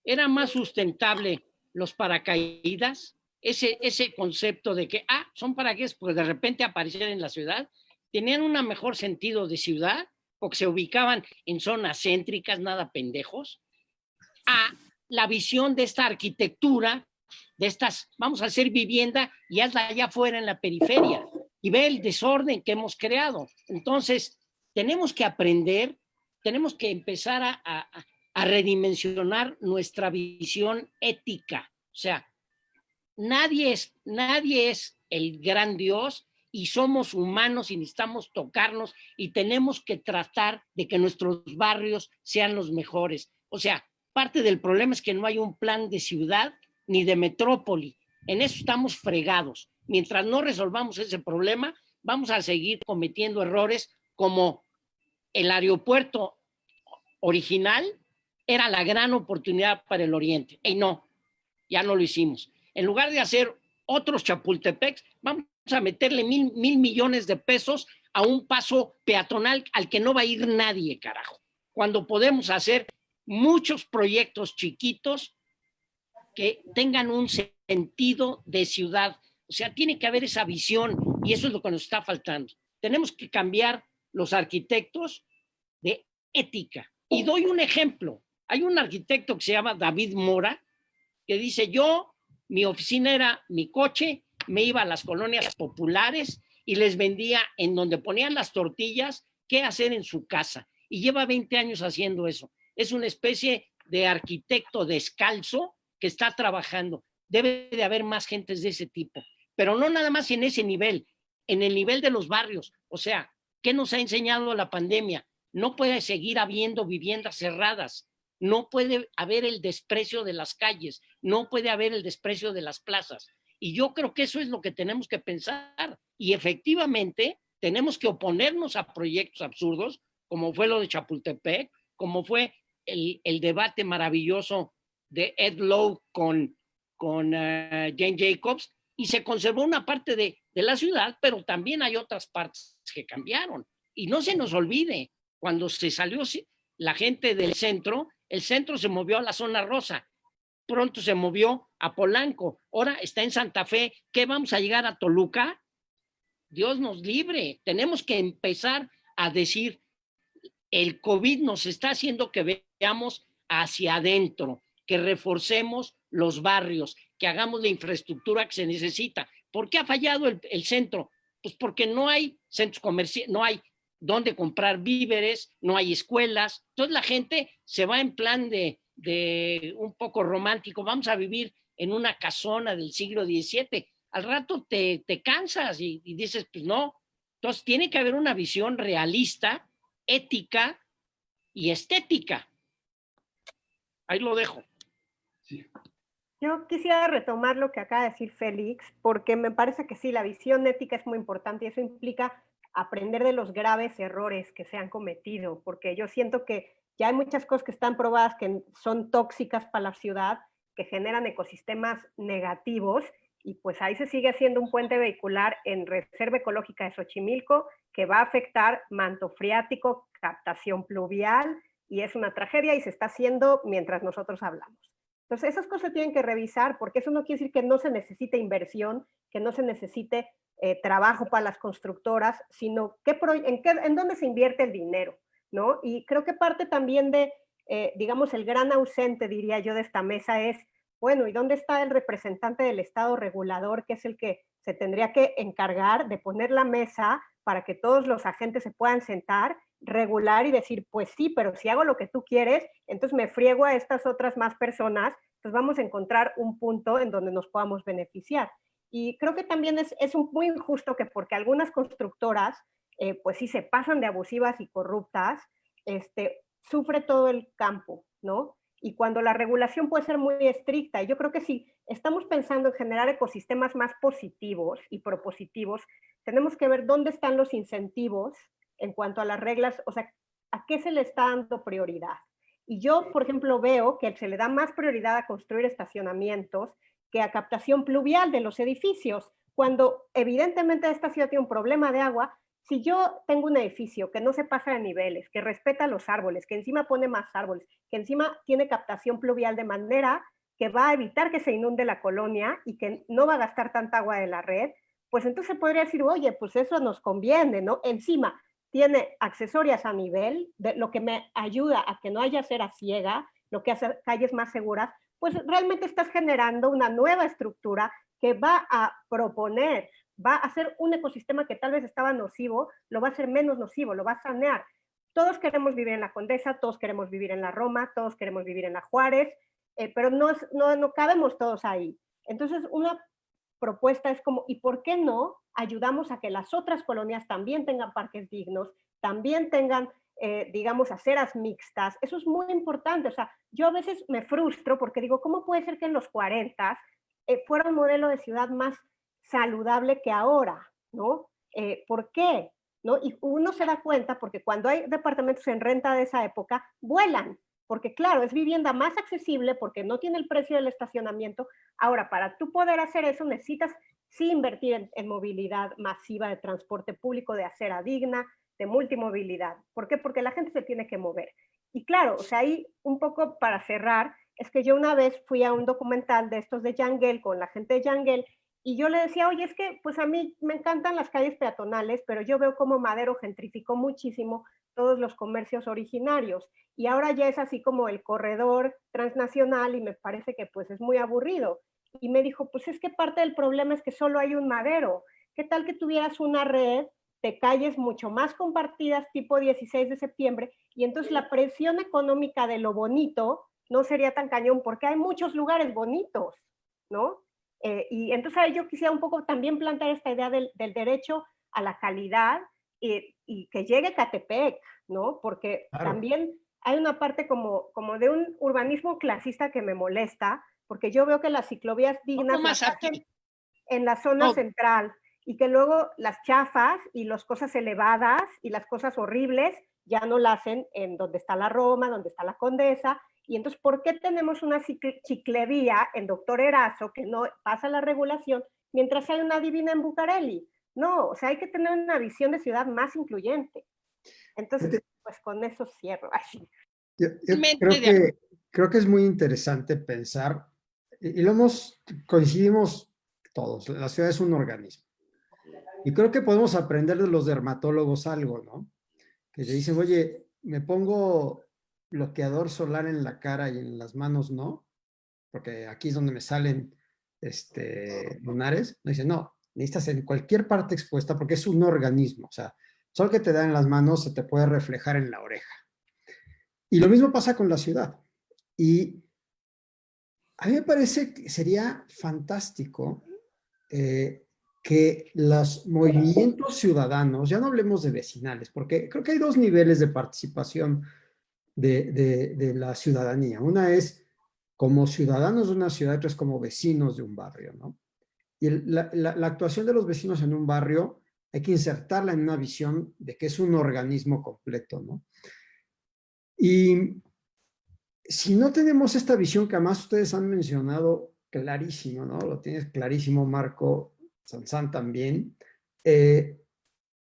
Era más sustentable los paracaídas, ese concepto de que, son paracaídas, porque de repente aparecían en la ciudad, tenían un mejor sentido de ciudad, porque se ubicaban en zonas céntricas, nada pendejos, a la visión de esta arquitectura, de estas, vamos a hacer vivienda y hazla allá afuera en la periferia, y ve el desorden que hemos creado. Entonces, tenemos que aprender, tenemos que empezar a redimensionar nuestra visión ética. O sea, nadie es el gran Dios, y somos humanos y necesitamos tocarnos, y tenemos que tratar de que nuestros barrios sean los mejores. O sea, parte del problema es que no hay un plan de ciudad ni de metrópoli. En eso estamos fregados. Mientras no resolvamos ese problema, vamos a seguir cometiendo errores como el aeropuerto original era la gran oportunidad para el Oriente. Y no, ya no lo hicimos. En lugar de hacer otros Chapultepec, vamos a meterle mil millones de pesos a un paso peatonal al que no va a ir nadie, carajo. Cuando podemos hacer muchos proyectos chiquitos que tengan un sentido de ciudad. O sea, tiene que haber esa visión, y eso es lo que nos está faltando. Tenemos que cambiar los arquitectos de ética. Y doy un ejemplo. Hay un arquitecto que se llama David Mora, que dice, mi oficina era mi coche, me iba a las colonias populares y les vendía en donde ponían las tortillas qué hacer en su casa. Y lleva 20 años haciendo eso. Es una especie de arquitecto descalzo que está trabajando. Debe de haber más gentes de ese tipo, pero no nada más en ese nivel, en el nivel de los barrios. O sea, ¿qué nos ha enseñado la pandemia? No puede seguir habiendo viviendas cerradas, no puede haber el desprecio de las calles, no puede haber el desprecio de las plazas. Y yo creo que eso es lo que tenemos que pensar. Y efectivamente tenemos que oponernos a proyectos absurdos, como fue lo de Chapultepec, como fue el debate maravilloso de Ed Lowe con Jane Jacobs, y se conservó una parte de la ciudad, pero también hay otras partes que cambiaron. Y no se nos olvide, cuando se salió la gente del centro, el centro se movió a la zona rosa, pronto se movió a Polanco, ahora está en Santa Fe. ¿Qué vamos a llegar a Toluca? Dios nos libre. Tenemos que empezar a decir, el COVID nos está haciendo que veamos hacia adentro, que reforcemos los barrios, que hagamos la infraestructura que se necesita. ¿Por qué ha fallado el centro? Pues porque no hay centros comerciales, no hay dónde comprar víveres, no hay escuelas. Entonces la gente se va en plan de un poco romántico, vamos a vivir en una casona del siglo XVII. al rato te cansas y dices, pues no. Entonces tiene que haber una visión realista, ética y estética. Ahí lo dejo. Yo quisiera retomar lo que acaba de decir Félix, porque me parece que sí, la visión ética es muy importante y eso implica aprender de los graves errores que se han cometido, porque yo siento que ya hay muchas cosas que están probadas que son tóxicas para la ciudad, que generan ecosistemas negativos, y pues ahí se sigue haciendo un puente vehicular en Reserva Ecológica de Xochimilco que va a afectar manto freático, captación pluvial, y es una tragedia y se está haciendo mientras nosotros hablamos. Entonces, esas cosas tienen que revisar, porque eso no quiere decir que no se necesite inversión, que no se necesite trabajo para las constructoras, sino en dónde se invierte el dinero, ¿no? Y creo que parte también de, digamos, el gran ausente, diría yo, de esta mesa es, bueno, ¿y dónde está el representante del Estado regulador, que es el que se tendría que encargar de poner la mesa para que todos los agentes se puedan sentar, regular y decir, pues sí, pero si hago lo que tú quieres, entonces me friego a estas otras más personas, pues vamos a encontrar un punto en donde nos podamos beneficiar. Y creo que también es muy injusto que porque algunas constructoras, pues sí se pasan de abusivas y corruptas, sufre todo el campo, ¿no? Y cuando la regulación puede ser muy estricta, y yo creo que si estamos pensando en generar ecosistemas más positivos y propositivos, tenemos que ver dónde están los incentivos en cuanto a las reglas, o sea, a qué se le está dando prioridad. Y yo, por ejemplo, veo que se le da más prioridad a construir estacionamientos que a captación pluvial de los edificios, cuando evidentemente esta ciudad tiene un problema de agua. Si yo tengo un edificio que no se pasa de niveles, que respeta los árboles, que encima pone más árboles, que encima tiene captación pluvial de manera que va a evitar que se inunde la colonia y que no va a gastar tanta agua de la red, pues entonces podría decir, oye, pues eso nos conviene, ¿no? Encima tiene accesorias a nivel, de lo que me ayuda a que no haya acera ciega, lo que hace calles más seguras, pues realmente estás generando una nueva estructura que va a proponer, va a hacer un ecosistema que tal vez estaba nocivo, lo va a hacer menos nocivo, lo va a sanear. Todos queremos vivir en la Condesa, todos queremos vivir en la Roma, todos queremos vivir en la Juárez, pero no cabemos todos ahí. Entonces, una propuesta es como, ¿y por qué no ayudamos a que las otras colonias también tengan parques dignos, también tengan, digamos, aceras mixtas? Eso es muy importante. O sea, yo a veces me frustro porque digo, ¿cómo puede ser que en los 40 fuera un modelo de ciudad más saludable que ahora? ¿No? ¿Por qué? ¿No? Y uno se da cuenta porque cuando hay departamentos en renta de esa época, vuelan, porque claro, es vivienda más accesible porque no tiene el precio del estacionamiento. Ahora, para tú poder hacer eso, necesitas sí invertir en movilidad masiva de transporte público, de acera digna, de multimovilidad. ¿Por qué? Porque la gente se tiene que mover. Y claro, o sea, ahí un poco para cerrar, es que yo una vez fui a un documental de estos de Yangel, con la gente de Yangel, y yo le decía, oye, es que pues a mí me encantan las calles peatonales, pero yo veo como Madero gentrificó muchísimo todos los comercios originarios y ahora ya es así como el corredor transnacional y me parece que pues es muy aburrido. Y me dijo, pues es que parte del problema es que solo hay un Madero. ¿Qué tal que tuvieras una red de calles mucho más compartidas tipo 16 de septiembre y entonces la presión económica de lo bonito no sería tan cañón porque hay muchos lugares bonitos, ¿no? Y entonces yo quisiera un poco también plantear esta idea del derecho a la calidad y que llegue Catepec, ¿no? Porque Claro. también hay una parte como de un urbanismo clasista que me molesta, porque yo veo que las ciclovías dignas las hacen en la zona central y que luego las chafas y las cosas elevadas y las cosas horribles ya no las hacen en donde está la Roma, donde está la Condesa. Y entonces, ¿por qué tenemos una ciclevía en Doctor Erazo que no pasa la regulación mientras hay una divina en Bucareli? No, o sea, hay que tener una visión de ciudad más incluyente. Entonces, pues con eso cierro. Yo creo que es muy interesante pensar, y coincidimos todos, la ciudad es un organismo. Y creo que podemos aprender de los dermatólogos algo, ¿no? Que te dicen, oye, me pongo bloqueador solar en la cara y en las manos no, porque aquí es donde me salen lunares. Me dicen, no, necesitas en cualquier parte expuesta porque es un organismo. O sea, sol que te da en las manos se te puede reflejar en la oreja. Y lo mismo pasa con la ciudad. Y a mí me parece que sería fantástico que los movimientos ciudadanos, ya no hablemos de vecinales, porque creo que hay dos niveles de participación de la ciudadanía. Una es como ciudadanos de una ciudad, otra es como vecinos de un barrio, ¿no? Y la actuación de los vecinos en un barrio hay que insertarla en una visión de que es un organismo completo, ¿no? Y si no tenemos esta visión que además ustedes han mencionado clarísimo, ¿no? Lo tienes clarísimo, Marco, Sansán también.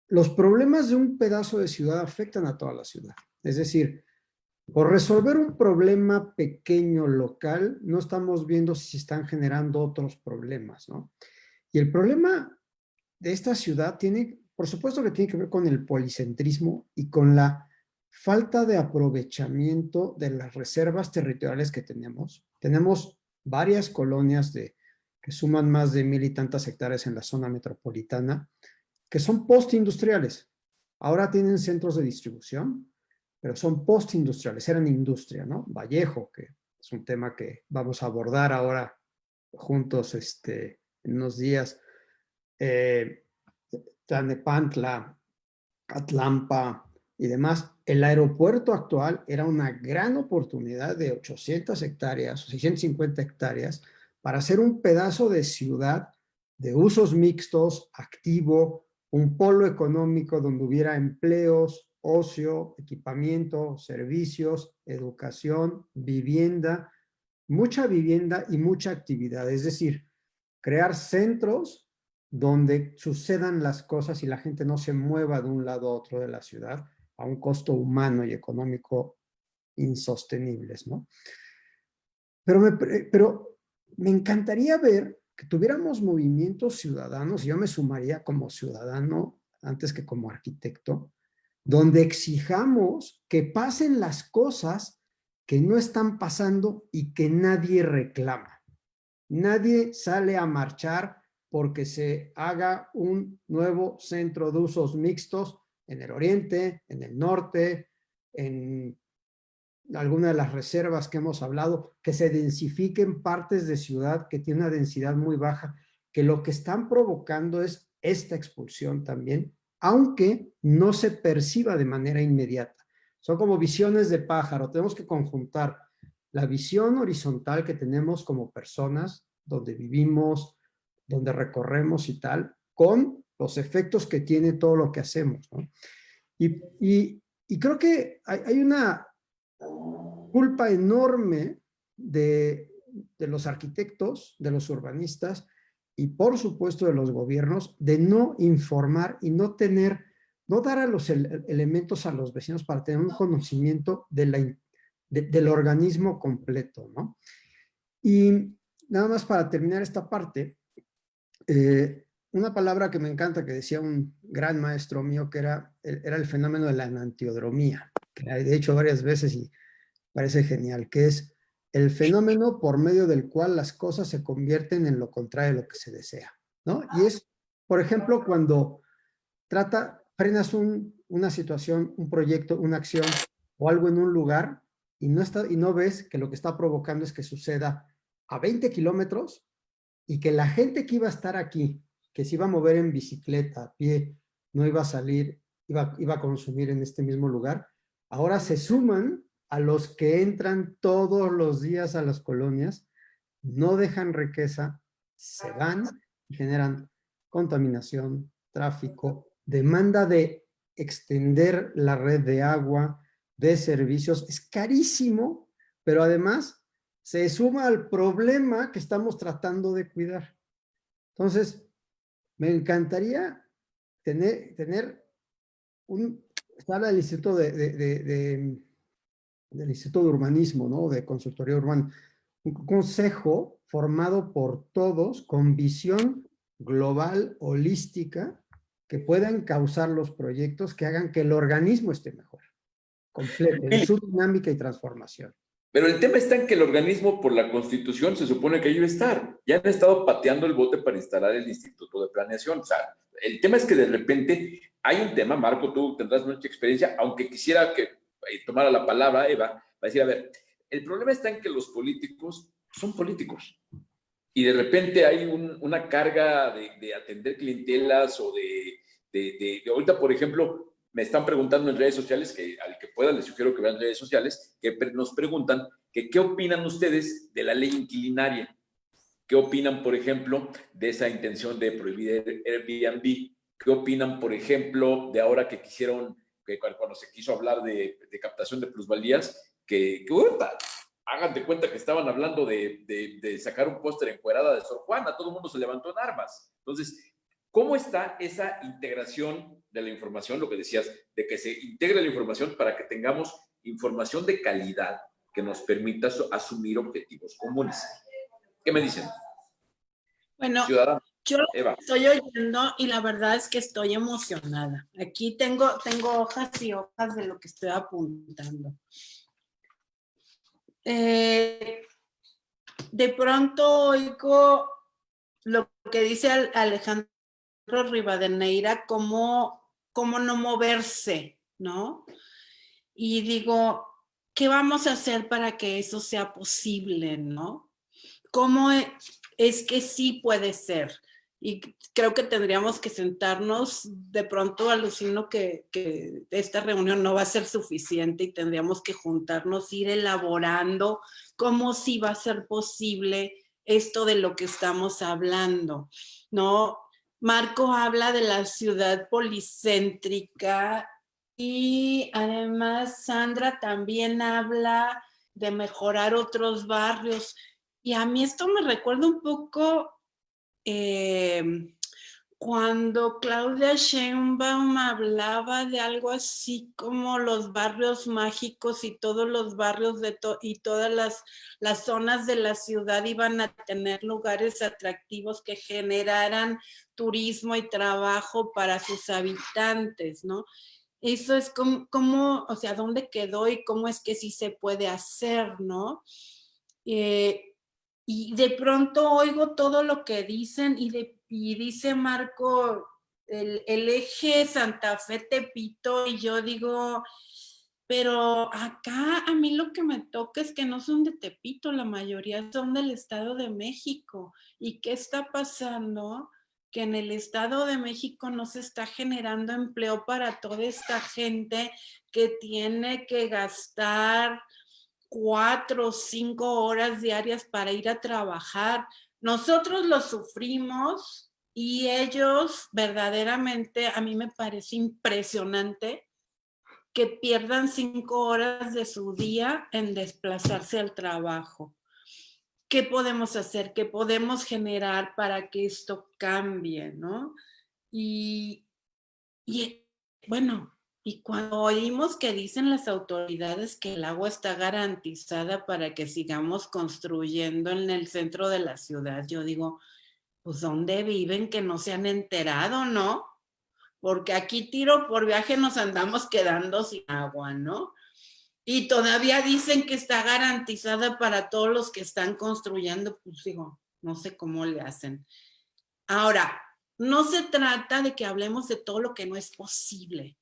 Los problemas de un pedazo de ciudad afectan a toda la ciudad. Es decir, por resolver un problema pequeño local, no estamos viendo si se están generando otros problemas, ¿no? Y el problema de esta ciudad tiene, por supuesto que tiene que ver con el policentrismo y con la falta de aprovechamiento de las reservas territoriales que tenemos. Tenemos varias colonias que suman más de 1,000 y tantas hectáreas en la zona metropolitana, que son postindustriales. Ahora tienen centros de distribución, pero son postindustriales, eran industria, ¿no? Vallejo, que es un tema que vamos a abordar ahora juntos en unos días. Tlalnepantla, Atlampa y demás. El aeropuerto actual era una gran oportunidad de 800 hectáreas, 650 hectáreas, para hacer un pedazo de ciudad de usos mixtos, activo, un polo económico donde hubiera empleos, ocio, equipamiento, servicios, educación, vivienda, mucha vivienda y mucha actividad. Es decir, crear centros donde sucedan las cosas y la gente no se mueva de un lado a otro de la ciudad a un costo humano y económico insostenibles, ¿no? Pero me encantaría ver que tuviéramos movimientos ciudadanos, y yo me sumaría como ciudadano antes que como arquitecto, donde exijamos que pasen las cosas que no están pasando y que nadie reclama. Nadie sale a marchar porque se haga un nuevo centro de usos mixtos en el oriente, en el norte, en alguna de las reservas que hemos hablado, que se densifiquen partes de ciudad que tienen una densidad muy baja, que lo que están provocando es esta expulsión también, aunque no se perciba de manera inmediata. Son como visiones de pájaro, tenemos que conjuntar la visión horizontal que tenemos como personas, donde vivimos, donde recorremos y tal, con los efectos que tiene todo lo que hacemos, ¿no? Y creo que hay una culpa enorme de los arquitectos, de los urbanistas y por supuesto de los gobiernos de no informar y no dar a los elementos a los vecinos para tener un conocimiento del organismo completo, ¿no? Y nada más para terminar esta parte, una palabra que me encanta que decía un gran maestro mío que era el fenómeno de la enantiodromía, que he hecho varias veces y parece genial, que es el fenómeno por medio del cual las cosas se convierten en lo contrario de lo que se desea, ¿no? Y es, por ejemplo, cuando frenas una situación, un proyecto, una acción o algo en un lugar y no ves que lo que está provocando es que suceda a 20 kilómetros y que la gente que iba a estar aquí, que se iba a mover en bicicleta, a pie, no iba a salir, iba a consumir en este mismo lugar, ahora se suman a los que entran todos los días a las colonias, no dejan riqueza, se van y generan contaminación, tráfico, demanda de extender la red de agua, de servicios. Es carísimo, pero además se suma al problema que estamos tratando de cuidar. Entonces, me encantaría estar al Instituto del Instituto de Urbanismo, ¿no? De Consultoría Urbana, un consejo formado por todos con visión global, holística, que puedan causar los proyectos que hagan que el organismo esté mejor, completo, en su dinámica y transformación. Pero el tema está en que el organismo, por la Constitución, se supone que ahí iba a estar. Ya han estado pateando el bote para instalar el Instituto de Planeación. O sea, el tema es que de repente hay un tema, Marco, tú tendrás mucha experiencia, aunque quisiera que tomara la palabra Eva, va a decir, a ver, el problema está en que los políticos son políticos. y de repente hay una carga de atender clientelas o ahorita, por ejemplo, me están preguntando en redes sociales, que al que pueda les sugiero que vean redes sociales, que nos preguntan que qué opinan ustedes de la ley inquilinaria. ¿Qué opinan, por ejemplo, de esa intención de prohibir Airbnb? ¿Qué opinan, por ejemplo, de ahora que quisieron, que cuando se quiso hablar de captación de plusvalías, que hagan de cuenta que estaban hablando de sacar un póster encuerada de Sor Juana, todo el mundo se levantó en armas. Entonces, ¿cómo está esa integración de la información, lo que decías, de que se integre la información para que tengamos información de calidad que nos permita asumir objetivos comunes? ¿Qué me dicen? Bueno, Ciudadano. yo Eva. estoy oyendo y la verdad es que estoy emocionada. Aquí tengo hojas y hojas de lo que estoy apuntando. De pronto oigo lo que dice Alejandro Rivadeneira, cómo no moverse, ¿no? Y digo, ¿qué vamos a hacer para que eso sea posible, no? ¿Cómo es que sí puede ser? Y creo que tendríamos que sentarnos, de pronto alucino que esta reunión no va a ser suficiente y tendríamos que juntarnos, ir elaborando cómo sí va a ser posible esto de lo que estamos hablando, ¿no? Marco habla de la ciudad policéntrica y además Sandra también habla de mejorar otros barrios. Y a mí esto me recuerda un poco cuando Claudia Sheinbaum hablaba de algo así como los barrios mágicos y todos los barrios y todas las zonas de la ciudad iban a tener lugares atractivos que generaran turismo y trabajo para sus habitantes, ¿no? Eso es como, o sea, ¿dónde quedó y cómo es que sí se puede hacer, ¿no? Y de pronto oigo todo lo que dicen y dice Marco el eje Santa Fe-Tepito y yo digo, pero acá a mí lo que me toca es que no son de Tepito, la mayoría son del Estado de México. ¿Y qué está pasando? Que en el Estado de México no se está generando empleo para toda esta gente que tiene que gastar 4 o 5 horas diarias para ir a trabajar. Nosotros lo sufrimos y ellos verdaderamente, a mí me parece impresionante que pierdan 5 horas de su día en desplazarse al trabajo. ¿Qué podemos hacer? ¿Qué podemos generar para que esto cambie, no? Y bueno, y cuando oímos que dicen las autoridades que el agua está garantizada para que sigamos construyendo en el centro de la ciudad, yo digo, pues ¿dónde viven que no se han enterado, no? Porque aquí tiro por viaje nos andamos quedando sin agua, ¿no? Y todavía dicen que está garantizada para todos los que están construyendo, pues digo, no sé cómo le hacen. Ahora, no se trata de que hablemos de todo lo que no es posible,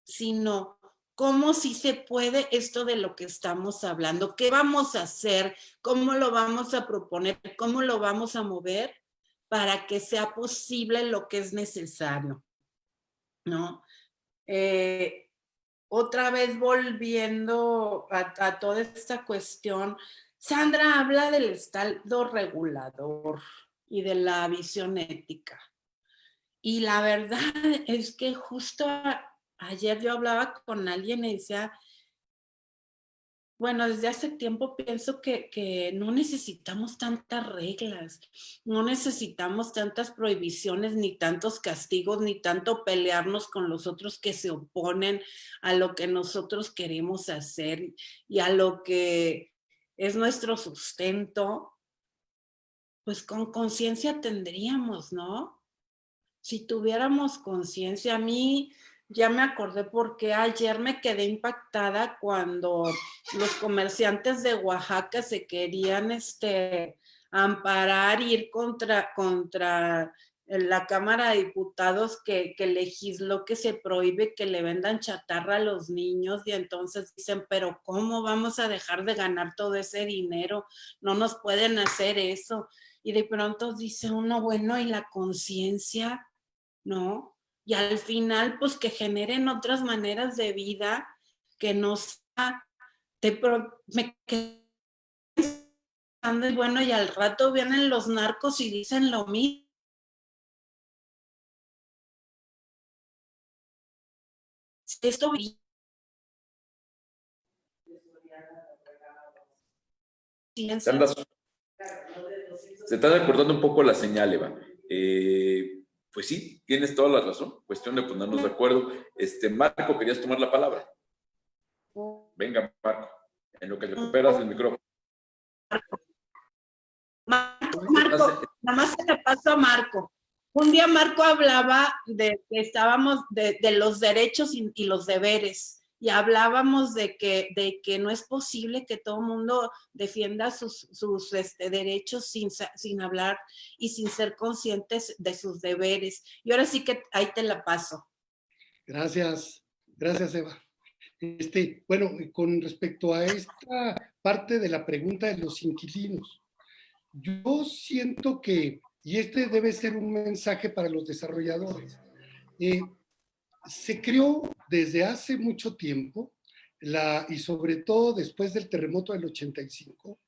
sino cómo sí se puede esto de lo que estamos hablando, qué vamos a hacer, cómo lo vamos a proponer, cómo lo vamos a mover para que sea posible lo que es necesario, ¿no? Otra vez volviendo a toda esta cuestión, Sandra habla del estado regulador y de la visión ética. Y la verdad es que justo ayer yo hablaba con alguien y decía, bueno, desde hace tiempo pienso que no necesitamos tantas reglas, no necesitamos tantas prohibiciones, ni tantos castigos, ni tanto pelearnos con los otros que se oponen a lo que nosotros queremos hacer y a lo que es nuestro sustento. Pues con conciencia tendríamos, ¿no? Si tuviéramos conciencia, a mí ya me acordé porque ayer me quedé impactada cuando los comerciantes de Oaxaca se querían amparar, ir contra la Cámara de Diputados que legisló que se prohíbe que le vendan chatarra a los niños y entonces dicen, pero ¿cómo vamos a dejar de ganar todo ese dinero? No nos pueden hacer eso. y de pronto dice uno, bueno, ¿y la conciencia? ¿No? Y al final, pues que generen otras maneras de vida que no sea, me quedé pensando, y bueno, y al rato vienen los narcos y dicen lo mismo. Esto Se está recordando un poco la señal, Eva. Pues sí, tienes toda la razón. Cuestión de ponernos de acuerdo. Marco, querías tomar la palabra. Venga, Marco, en lo que recuperas el micrófono. Marco, nada más se le paso a Marco. Un día Marco hablaba de que estábamos de los derechos y los deberes. Y hablábamos de que no es posible que todo el mundo defienda sus derechos sin hablar y sin ser conscientes de sus deberes. Y ahora sí que ahí te la paso. Gracias, gracias, Eva. Bueno, con respecto a esta parte de la pregunta de los inquilinos, yo siento que, y este debe ser un mensaje para los desarrolladores, se creó desde hace mucho tiempo, y sobre todo después del terremoto del 85,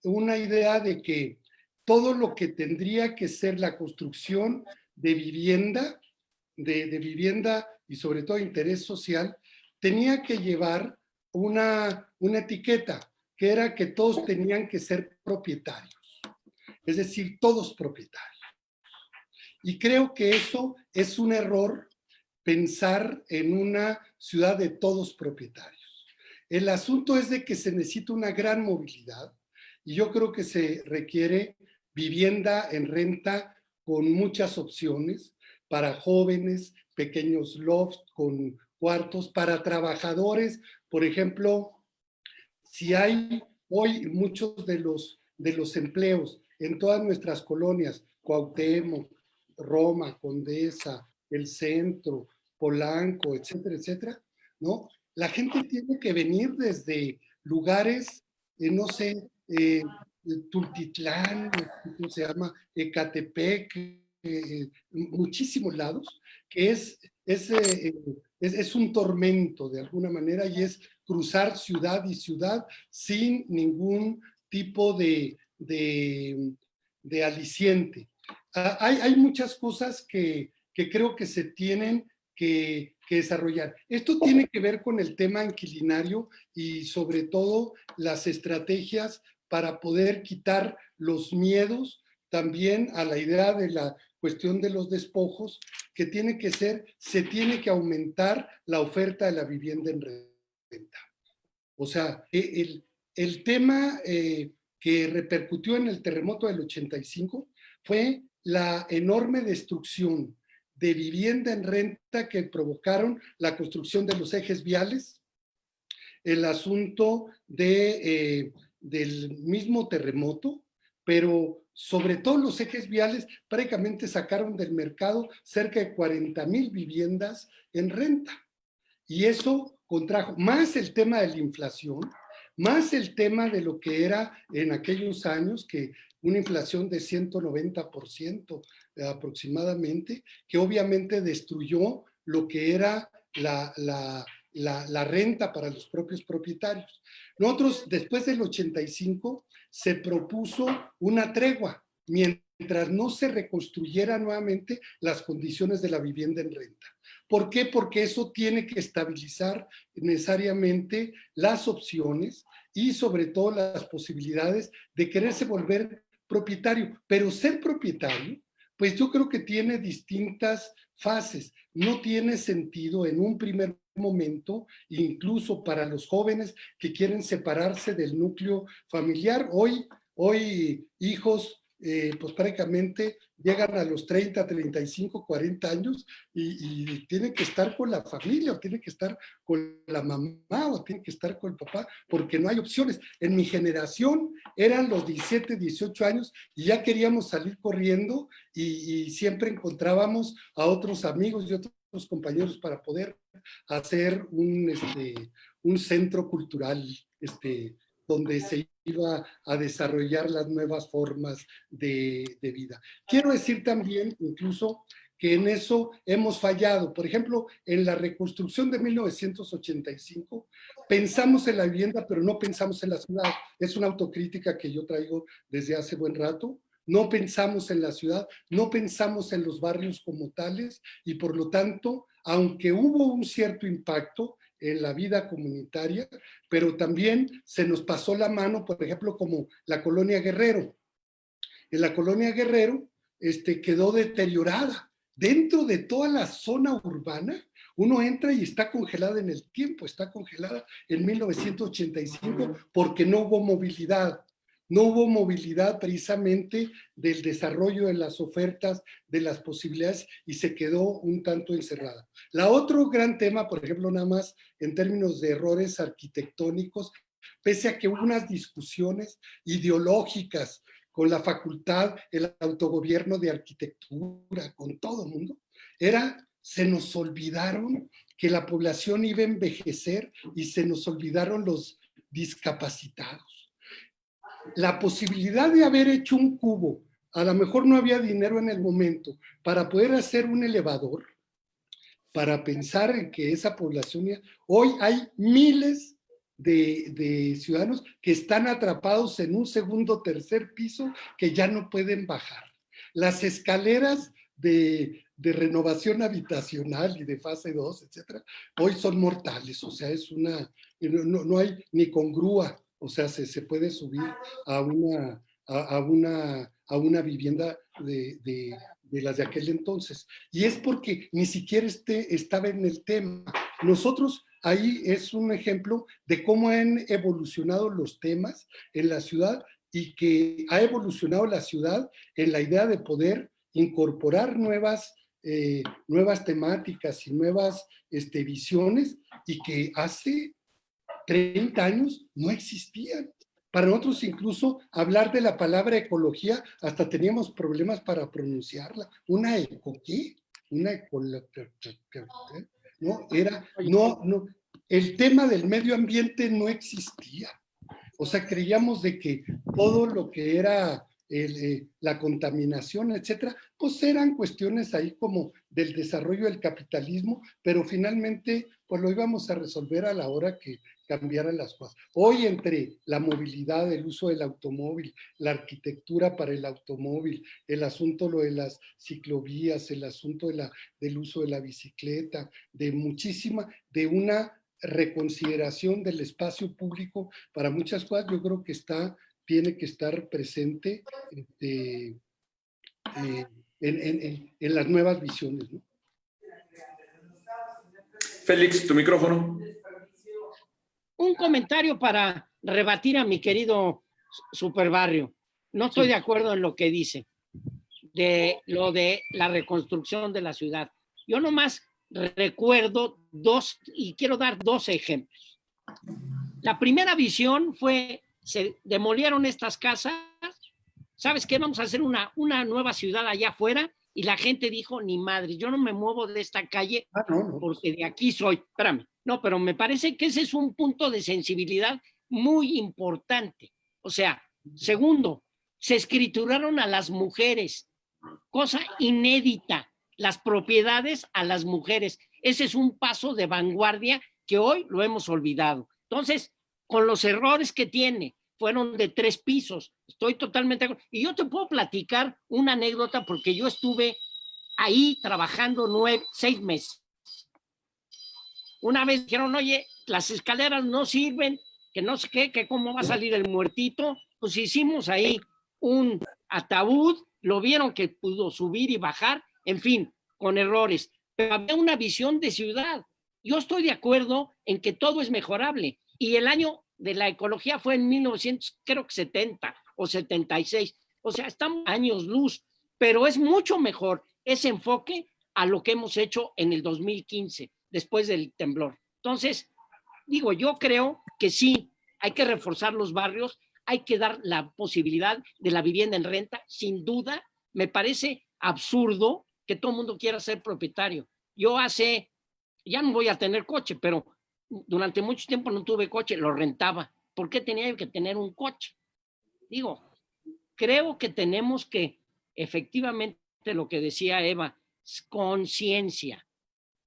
una idea de que todo lo que tendría que ser la construcción de vivienda, de vivienda y sobre todo interés social, tenía que llevar una etiqueta, que era que todos tenían que ser propietarios, es decir, todos propietarios. Y creo que eso es un error, pensar en una ciudad de todos propietarios. El asunto es de que se necesita una gran movilidad y yo creo que se requiere vivienda en renta con muchas opciones para jóvenes, pequeños lofts con cuartos, para trabajadores. Por ejemplo, si hay hoy muchos de los empleos en todas nuestras colonias, Cuauhtémoc, Roma, Condesa, el centro, Polanco, etcétera, etcétera, ¿no? La gente tiene que venir desde lugares, no sé, Tultitlán, ¿cómo se llama? Ecatepec, muchísimos lados, que es un tormento de alguna manera y es cruzar ciudad y ciudad sin ningún tipo de aliciente. Hay muchas cosas que creo que se tienen que desarrollar. Esto tiene que ver con el tema inquilinario y sobre todo las estrategias para poder quitar los miedos también a la idea de la cuestión de los despojos, que tiene que ser, se tiene que aumentar la oferta de la vivienda en renta. O sea, el tema que repercutió en el terremoto del 85 fue la enorme destrucción de vivienda en renta que provocaron la construcción de los ejes viales, el asunto del mismo terremoto, pero sobre todo los ejes viales prácticamente sacaron del mercado cerca de 40,000 viviendas en renta. Y eso contrajo más el tema de la inflación, más el tema de lo que era en aquellos años, que una inflación de 190% aproximadamente, que obviamente destruyó lo que era la renta para los propios propietarios. Nosotros, después del 85, se propuso una tregua, mientras no se reconstruyera nuevamente las condiciones de la vivienda en renta. ¿Por qué? Porque eso tiene que estabilizar necesariamente las opciones y sobre todo las posibilidades de quererse volver propietario. Pero ser propietario, pues yo creo que tiene distintas fases. No tiene sentido en un primer momento, incluso para los jóvenes que quieren separarse del núcleo familiar. Hoy hijos, pues prácticamente llegan a los 30, 35, 40 años y tienen que estar con la familia, o tienen que estar con la mamá, o tienen que estar con el papá, porque no hay opciones. En mi generación eran los 17, 18 años y ya queríamos salir corriendo y siempre encontrábamos a otros amigos y otros compañeros para poder hacer un centro cultural donde se iba a desarrollar las nuevas formas de vida. Quiero decir también, incluso, que en eso hemos fallado. Por ejemplo, en la reconstrucción de 1985, pensamos en la vivienda, pero no pensamos en la ciudad. Es una autocrítica que yo traigo desde hace buen rato. No pensamos en la ciudad, no pensamos en los barrios como tales, y por lo tanto, aunque hubo un cierto impacto en la vida comunitaria, pero también se nos pasó la mano, por ejemplo, como la colonia Guerrero. En la colonia Guerrero quedó deteriorada. Dentro de toda la zona urbana, uno entra y está congelada en el tiempo, está congelada en 1985 porque no hubo movilidad. No hubo movilidad precisamente del desarrollo de las ofertas, de las posibilidades, y se quedó un tanto encerrada. La otro gran tema, por ejemplo, nada más en términos de errores arquitectónicos, pese a que hubo unas discusiones ideológicas con la facultad, el autogobierno de arquitectura, con todo el mundo, se nos olvidaron que la población iba a envejecer y se nos olvidaron los discapacitados. La posibilidad de haber hecho un cubo, a lo mejor no había dinero en el momento para poder hacer un elevador, para pensar en que esa población, hoy hay miles de ciudadanos que están atrapados en un segundo o tercer piso que ya no pueden bajar. Las escaleras de renovación habitacional y de fase 2, etcétera, hoy son mortales, o sea, no hay ni con grúa. O sea, se puede subir a una vivienda de las de aquel entonces. Y es porque ni siquiera estaba en el tema. Nosotros, ahí es un ejemplo de cómo han evolucionado los temas en la ciudad, y que ha evolucionado la ciudad en la idea de poder incorporar nuevas temáticas y nuevas visiones, y que hace 30 años no existían. Para nosotros, incluso hablar de la palabra ecología, hasta teníamos problemas para pronunciarla. ¿Una eco qué? Una ecología. No, el tema del medio ambiente no existía. O sea, creíamos de que todo lo que era la contaminación, etcétera, pues eran cuestiones ahí como del desarrollo del capitalismo, pero finalmente pues lo íbamos a resolver a la hora que cambiaran las cosas. Hoy, entre la movilidad, el uso del automóvil, la arquitectura para el automóvil, el asunto lo de las ciclovías, el asunto del uso de la bicicleta, de una reconsideración del espacio público para muchas cosas, yo creo que tiene que estar presente en las nuevas visiones, ¿no? Félix, tu micrófono. Un comentario para rebatir a mi querido Superbarrio. No estoy de acuerdo en lo que dice de lo de la reconstrucción de la ciudad. Yo nomás recuerdo y quiero dar dos ejemplos. La primera visión fue, se demolieron estas casas, ¿sabes qué? Vamos a hacer una nueva ciudad allá afuera, y la gente dijo, ni madre, yo no me muevo de esta calle porque de aquí soy. Espérame, no, pero me parece que ese es un punto de sensibilidad muy importante. O sea, segundo, se escrituraron a las mujeres, cosa inédita, las propiedades a las mujeres. Ese es un paso de vanguardia que hoy lo hemos olvidado. Entonces, con los errores que tiene, fueron de 3 pisos, estoy totalmente de acuerdo. Y yo te puedo platicar una anécdota porque yo estuve ahí trabajando 6 meses. Una vez dijeron, oye, las escaleras no sirven, que no sé qué, que cómo va a salir el muertito. Pues hicimos ahí un ataúd, lo vieron que pudo subir y bajar, en fin, con errores. Pero había una visión de ciudad. Yo estoy de acuerdo en que todo es mejorable. Y el año de la ecología fue en 1970 o 76. O sea, estamos años luz, pero es mucho mejor ese enfoque a lo que hemos hecho en el 2015, después del temblor. Entonces, digo, yo creo que sí, hay que reforzar los barrios, hay que dar la posibilidad de la vivienda en renta, sin duda. Me parece absurdo que todo el mundo quiera ser propietario. Yo ya no voy a tener coche, pero durante mucho tiempo no tuve coche, lo rentaba. ¿por qué tenía que tener un coche? Digo, creo que tenemos que, efectivamente, lo que decía Eva, conciencia.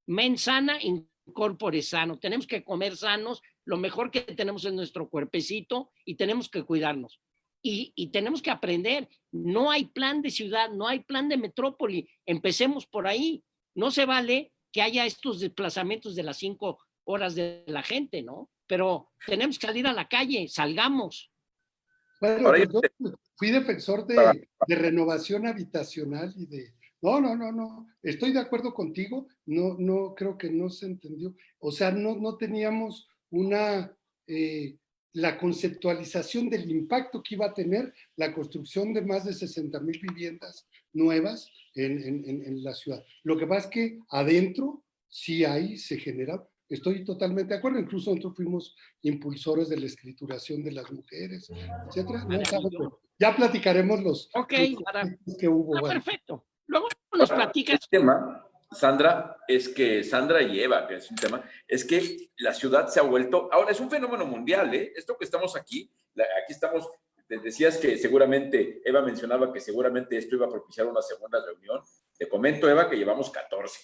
Mens sana, in corpore sano. Tenemos que comer sanos, lo mejor que tenemos es nuestro cuerpecito y tenemos que cuidarnos. Y tenemos que aprender. No hay plan de ciudad, no hay plan de metrópoli. Empecemos por ahí. No se vale que haya estos desplazamientos de las 5 horas de la gente, ¿no? Pero tenemos que salir a la calle, salgamos. Bueno, Ahora pues yo fui defensor de renovación habitacional y de... No. Estoy de acuerdo contigo. No creo que no se entendió. O sea, no teníamos la conceptualización del impacto que iba a tener la construcción de más de 60,000 viviendas nuevas en la ciudad. Lo que pasa es que adentro sí ahí se genera. Estoy totalmente de acuerdo. Incluso nosotros fuimos impulsores de la escrituración de las mujeres, etcétera. Ya platicaremos los que hubo. Perfecto. Luego nos platicas. El tema, Sandra, es que Sandra y Eva, que es un tema, es que la ciudad se ha vuelto, ahora es un fenómeno mundial, ¿eh? Esto que estamos aquí estamos, decías que seguramente, Eva mencionaba que seguramente esto iba a propiciar una segunda reunión. Te comento, Eva, que llevamos 14.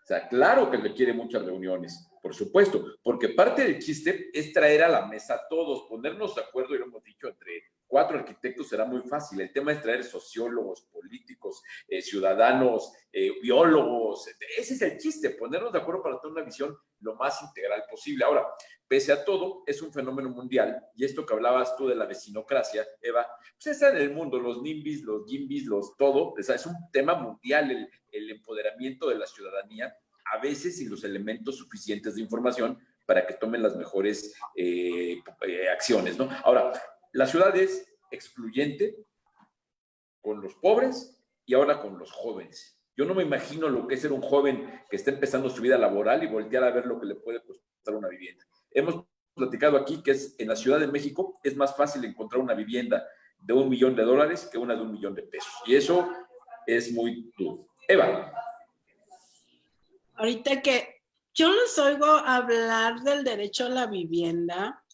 O sea, claro que requiere muchas reuniones, por supuesto, porque parte del chiste es traer a la mesa a todos, ponernos de acuerdo, y lo hemos dicho, entre 4 arquitectos será muy fácil. El tema es traer sociólogos, políticos, ciudadanos, biólogos. Ese es el chiste, ponernos de acuerdo para tener una visión lo más integral posible. Ahora, pese a todo, es un fenómeno mundial, y esto que hablabas tú de la vecinocracia, Eva, pues está en el mundo, los NIMBYs, los GIMBYs, todo, o sea, es un tema mundial, el empoderamiento de la ciudadanía, a veces sin los elementos suficientes de información para que tomen las mejores acciones, ¿no? Ahora, la ciudad es excluyente con los pobres y ahora con los jóvenes. Yo no me imagino lo que es ser un joven que está empezando su vida laboral y voltear a ver lo que le puede costar una vivienda. Hemos platicado aquí que en la Ciudad de México es más fácil encontrar una vivienda de $1 millón que una de $1 millón. Y eso es muy duro. Eva. Ahorita que yo los oigo hablar del derecho a la vivienda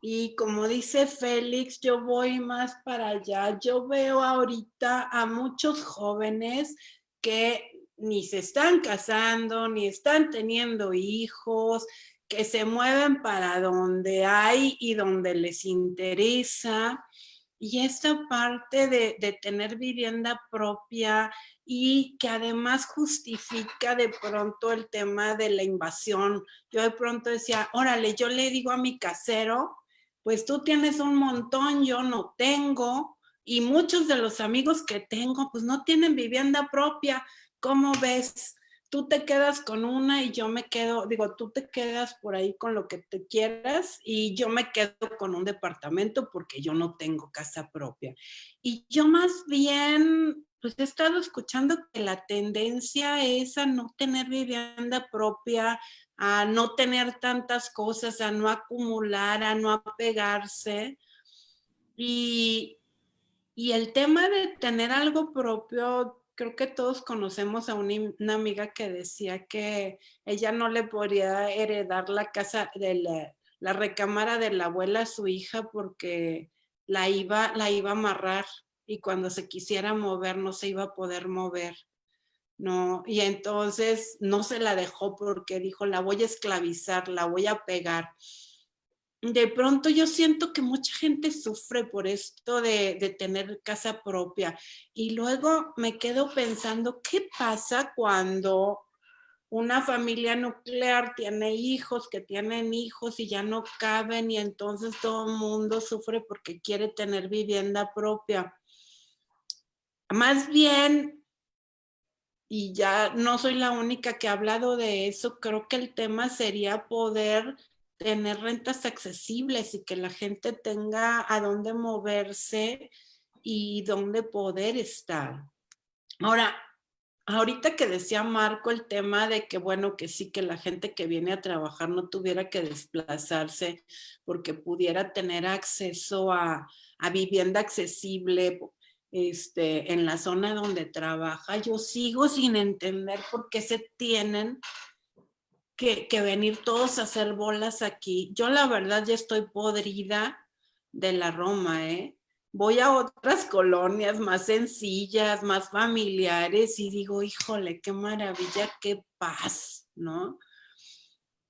y como dice Félix, yo voy más para allá. Yo veo ahorita a muchos jóvenes que ni se están casando, ni están teniendo hijos, que se mueven para donde hay y donde les interesa. Y esta parte de tener vivienda propia y que además justifica de pronto el tema de la invasión. Yo de pronto decía, órale, yo le digo a mi casero, pues tú tienes un montón, yo no tengo, y muchos de los amigos que tengo, pues no tienen vivienda propia. ¿Cómo ves? Tú te quedas con una y yo me quedo, digo, tú te quedas por ahí con lo que te quieras y yo me quedo con un departamento porque yo no tengo casa propia. Y yo más bien, pues he estado escuchando que la tendencia es a no tener vivienda propia, a no tener tantas cosas, a no acumular, a no apegarse. Y el tema de tener algo propio, creo que todos conocemos a una amiga que decía que ella no le podría heredar la casa de la recámara de la abuela a su hija porque la iba a amarrar y cuando se quisiera mover no se iba a poder mover. No, y entonces no se la dejó porque dijo, la voy a esclavizar, la voy a pegar. De pronto yo siento que mucha gente sufre por esto de tener casa propia y luego me quedo pensando, ¿qué pasa cuando una familia nuclear tiene hijos que tienen hijos y ya no caben y entonces todo el mundo sufre porque quiere tener vivienda propia? Más bien, y ya no soy la única que ha hablado de eso, creo que el tema sería poder tener rentas accesibles y que la gente tenga a dónde moverse y dónde poder estar. Ahora, ahorita que decía Marco el tema de que, bueno, que sí, que la gente que viene a trabajar no tuviera que desplazarse porque pudiera tener acceso a vivienda accesible en la zona donde trabaja. Yo sigo sin entender por qué se tienen que venir todos a hacer bolas aquí. Yo la verdad ya estoy podrida de la Roma, ¿eh? Voy a otras colonias más sencillas, más familiares y digo, híjole, qué maravilla, qué paz, ¿no?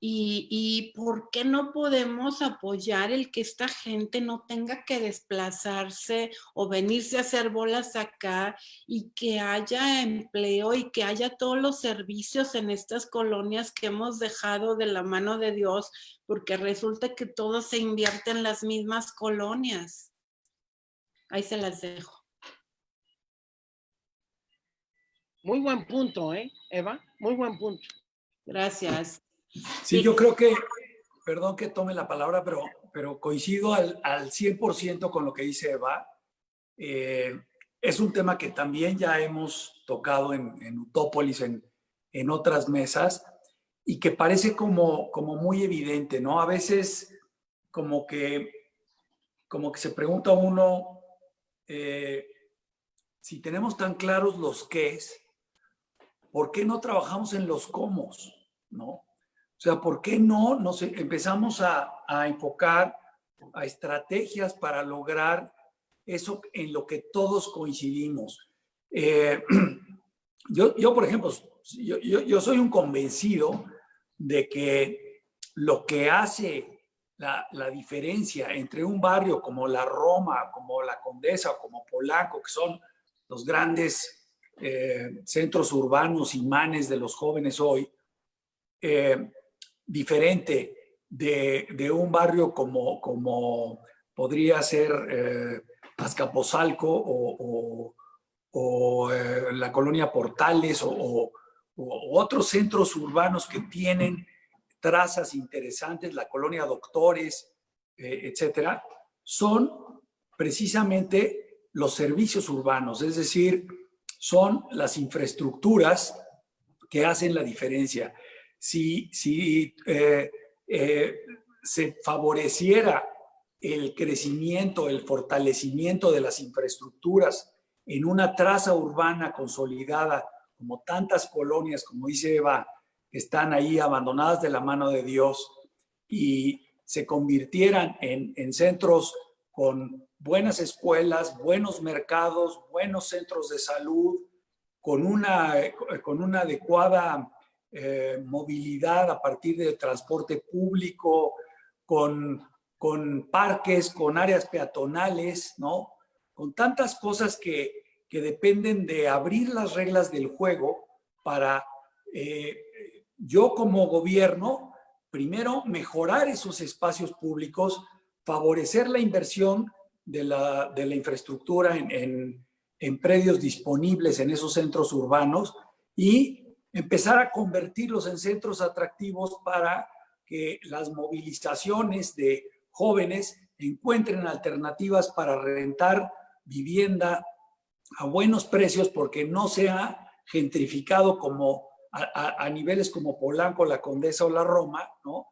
Y ¿por qué no podemos apoyar el que esta gente no tenga que desplazarse o venirse a hacer bolas acá y que haya empleo y que haya todos los servicios en estas colonias que hemos dejado de la mano de Dios, porque resulta que todo se invierte en las mismas colonias? Ahí se las dejo. Muy buen punto, Eva? Muy buen punto. Gracias. Sí, yo creo que, perdón que tome la palabra, pero coincido al 100% con lo que dice Eva. Es un tema que también ya hemos tocado en Utópolis, en otras mesas, y que parece como muy evidente, ¿no? A veces como que se pregunta uno si tenemos tan claros los qués, ¿por qué no trabajamos en los cómo, ¿no? O sea, ¿por qué no nos empezamos a enfocar a estrategias para lograr eso en lo que todos coincidimos? Yo, por ejemplo, yo soy un convencido de que lo que hace la diferencia entre un barrio como la Roma, como la Condesa o como Polanco, que son los grandes centros urbanos, imanes de los jóvenes hoy, diferente de un barrio como podría ser Azcapotzalco o la colonia Portales o otros centros urbanos que tienen trazas interesantes, la colonia Doctores, etcétera, son precisamente los servicios urbanos, es decir, son las infraestructuras que hacen la diferencia. Si se favoreciera el crecimiento, el fortalecimiento de las infraestructuras en una traza urbana consolidada, como tantas colonias, como dice Eva, que están ahí abandonadas de la mano de Dios, y se convirtieran en centros con buenas escuelas, buenos mercados, buenos centros de salud, con una adecuada movilidad a partir del transporte público, con parques, con áreas peatonales, ¿no? Con tantas cosas que dependen de abrir las reglas del juego para yo como gobierno, primero mejorar esos espacios públicos, favorecer la inversión de la infraestructura en predios disponibles en esos centros urbanos y empezar a convertirlos en centros atractivos para que las movilizaciones de jóvenes encuentren alternativas para rentar vivienda a buenos precios, porque no se ha gentrificado como a niveles como Polanco, la Condesa o la Roma, ¿no?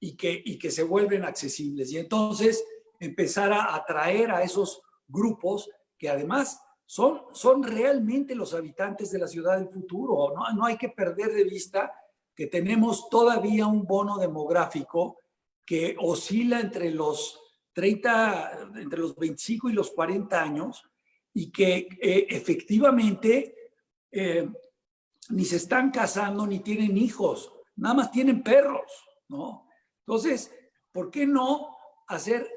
Y que se vuelven accesibles. Y entonces empezar a atraer a esos grupos que además son realmente los habitantes de la ciudad del futuro. No hay que perder de vista que tenemos todavía un bono demográfico que oscila entre los 25 y los 40 años y que efectivamente ni se están casando ni tienen hijos, nada más tienen perros, ¿no? Entonces, ¿por qué no hacer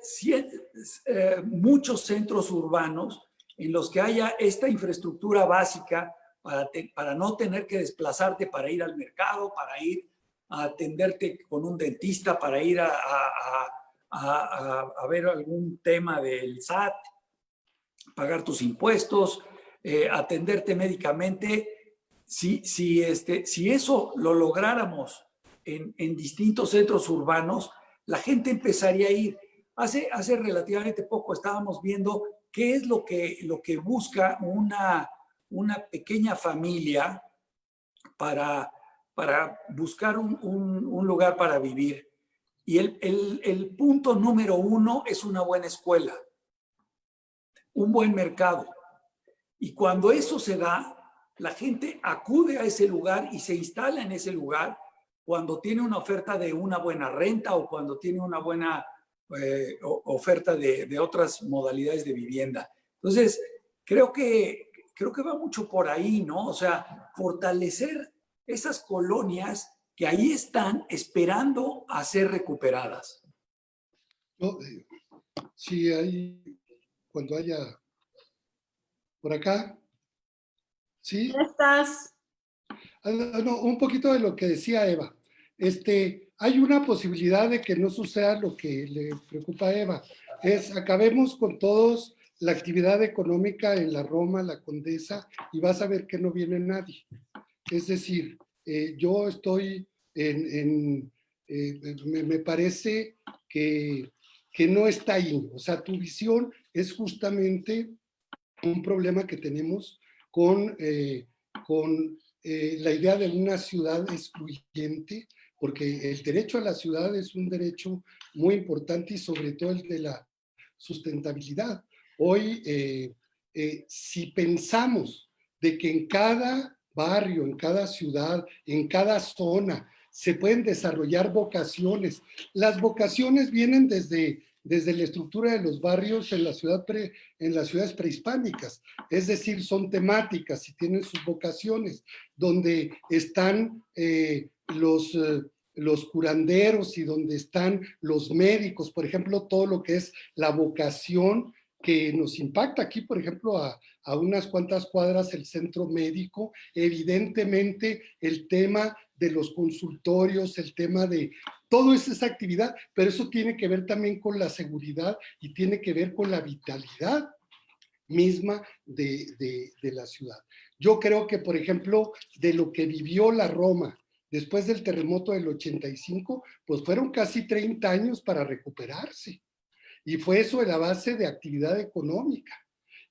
muchos centros urbanos en los que haya esta infraestructura básica para no tener que desplazarte para ir al mercado, para ir a atenderte con un dentista, para ir a ver algún tema del SAT, pagar tus impuestos, atenderte médicamente? Si eso lo lográramos en distintos centros urbanos, la gente empezaría a ir. Hace relativamente poco estábamos viendo qué es lo que busca una pequeña familia para buscar un lugar para vivir. Y el punto número uno es una buena escuela, un buen mercado. Y cuando eso se da, la gente acude a ese lugar y se instala en ese lugar cuando tiene una oferta de una buena renta o cuando tiene una buena oferta de otras modalidades de vivienda. Entonces, creo que va mucho por ahí, ¿no? O sea, fortalecer esas colonias que ahí están esperando a ser recuperadas. No, sí, cuando haya por acá, ¿sí? ¿Cómo estás? No, un poquito de lo que decía Eva. Hay una posibilidad de que no suceda lo que le preocupa a Eva. Acabemos con todos la actividad económica en la Roma, la Condesa, y vas a ver que no viene nadie. Es decir, yo estoy me parece que no está ahí. O sea, tu visión es justamente un problema que tenemos con la idea de una ciudad excluyente, porque el derecho a la ciudad es un derecho muy importante y sobre todo el de la sustentabilidad. Hoy, si pensamos de que en cada barrio, en cada ciudad, en cada zona, se pueden desarrollar vocaciones. Las vocaciones vienen desde la estructura de los barrios en las ciudades prehispánicas, es decir, son temáticas y tienen sus vocaciones, donde están los curanderos y donde están los médicos, por ejemplo, todo lo que es la vocación que nos impacta aquí, por ejemplo, a unas cuantas cuadras el centro médico, evidentemente el tema de los consultorios, el tema de todo esa actividad, pero eso tiene que ver también con la seguridad y tiene que ver con la vitalidad misma de la ciudad. Yo creo que, por ejemplo, de lo que vivió la Roma después del terremoto del 85, pues fueron casi 30 años para recuperarse. Y fue eso de la base de actividad económica.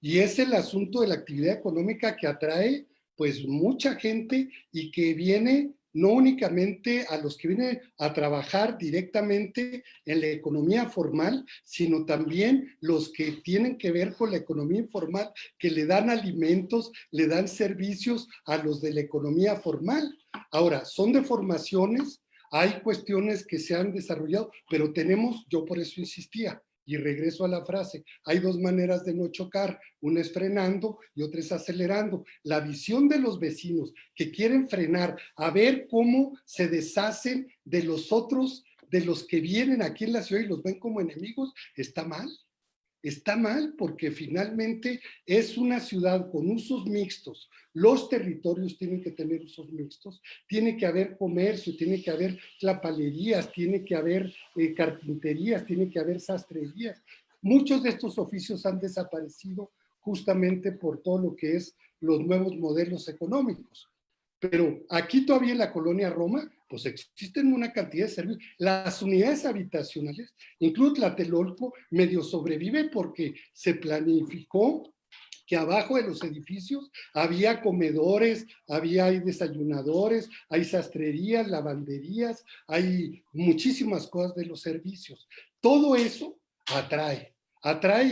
Y es el asunto de la actividad económica que atrae pues mucha gente y que viene no únicamente a los que vienen a trabajar directamente en la economía formal, sino también los que tienen que ver con la economía informal, que le dan alimentos, le dan servicios a los de la economía formal. Ahora, son deformaciones, hay cuestiones que se han desarrollado, pero tenemos, yo por eso insistía, y regreso a la frase, hay dos maneras de no chocar, una es frenando y otra es acelerando. La visión de los vecinos que quieren frenar, a ver cómo se deshacen de los otros, de los que vienen aquí en la ciudad y los ven como enemigos, está mal. Está mal porque finalmente es una ciudad con usos mixtos. Los territorios tienen que tener usos mixtos. Tiene que haber comercio, tiene que haber tlapalerías, tiene que haber carpinterías, tiene que haber sastrerías. Muchos de estos oficios han desaparecido justamente por todo lo que es los nuevos modelos económicos. Pero aquí todavía en la colonia Roma, pues existen una cantidad de servicios. Las unidades habitacionales, incluso Tlatelolco, medio sobrevive porque se planificó que abajo de los edificios había comedores, hay desayunadores, hay sastrerías, lavanderías, hay muchísimas cosas de los servicios. Todo eso atrae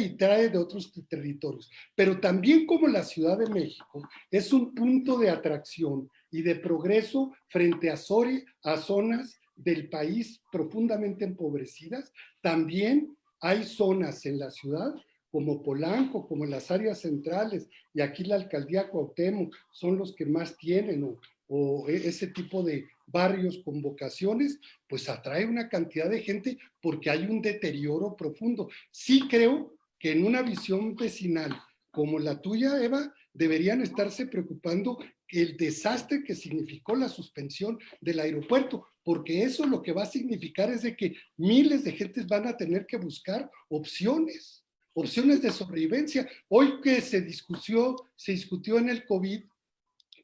y trae de otros territorios. Pero también como la Ciudad de México es un punto de atracción y de progreso frente a zonas del país profundamente empobrecidas, también hay zonas en la ciudad como Polanco, como las áreas centrales, y aquí la alcaldía Cuauhtémoc son los que más tienen, o ese tipo de barrios con vocaciones, pues atrae una cantidad de gente porque hay un deterioro profundo. Sí creo que en una visión vecinal como la tuya, Eva, deberían estarse preocupando el desastre que significó la suspensión del aeropuerto, porque eso lo que va a significar es de que miles de gentes van a tener que buscar opciones de sobrevivencia. Hoy que se discutió en el COVID,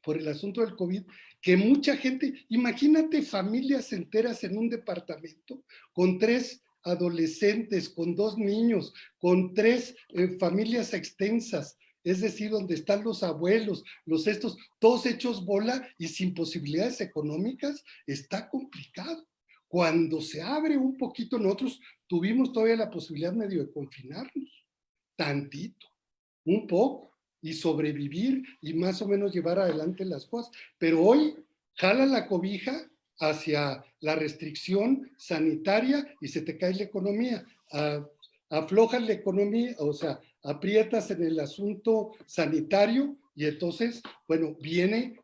por el asunto del COVID, que mucha gente, imagínate familias enteras en un departamento con 3 adolescentes, con 2 niños, con 3 familias extensas, es decir, donde están los abuelos, todos hechos bola y sin posibilidades económicas, está complicado. Cuando se abre un poquito, nosotros tuvimos todavía la posibilidad medio de confinarnos, tantito, un poco, y sobrevivir y más o menos llevar adelante las cosas. Pero hoy jala la cobija hacia la restricción sanitaria y se te cae la economía. Aflojas la economía, o sea, aprietas en el asunto sanitario y entonces, bueno, viene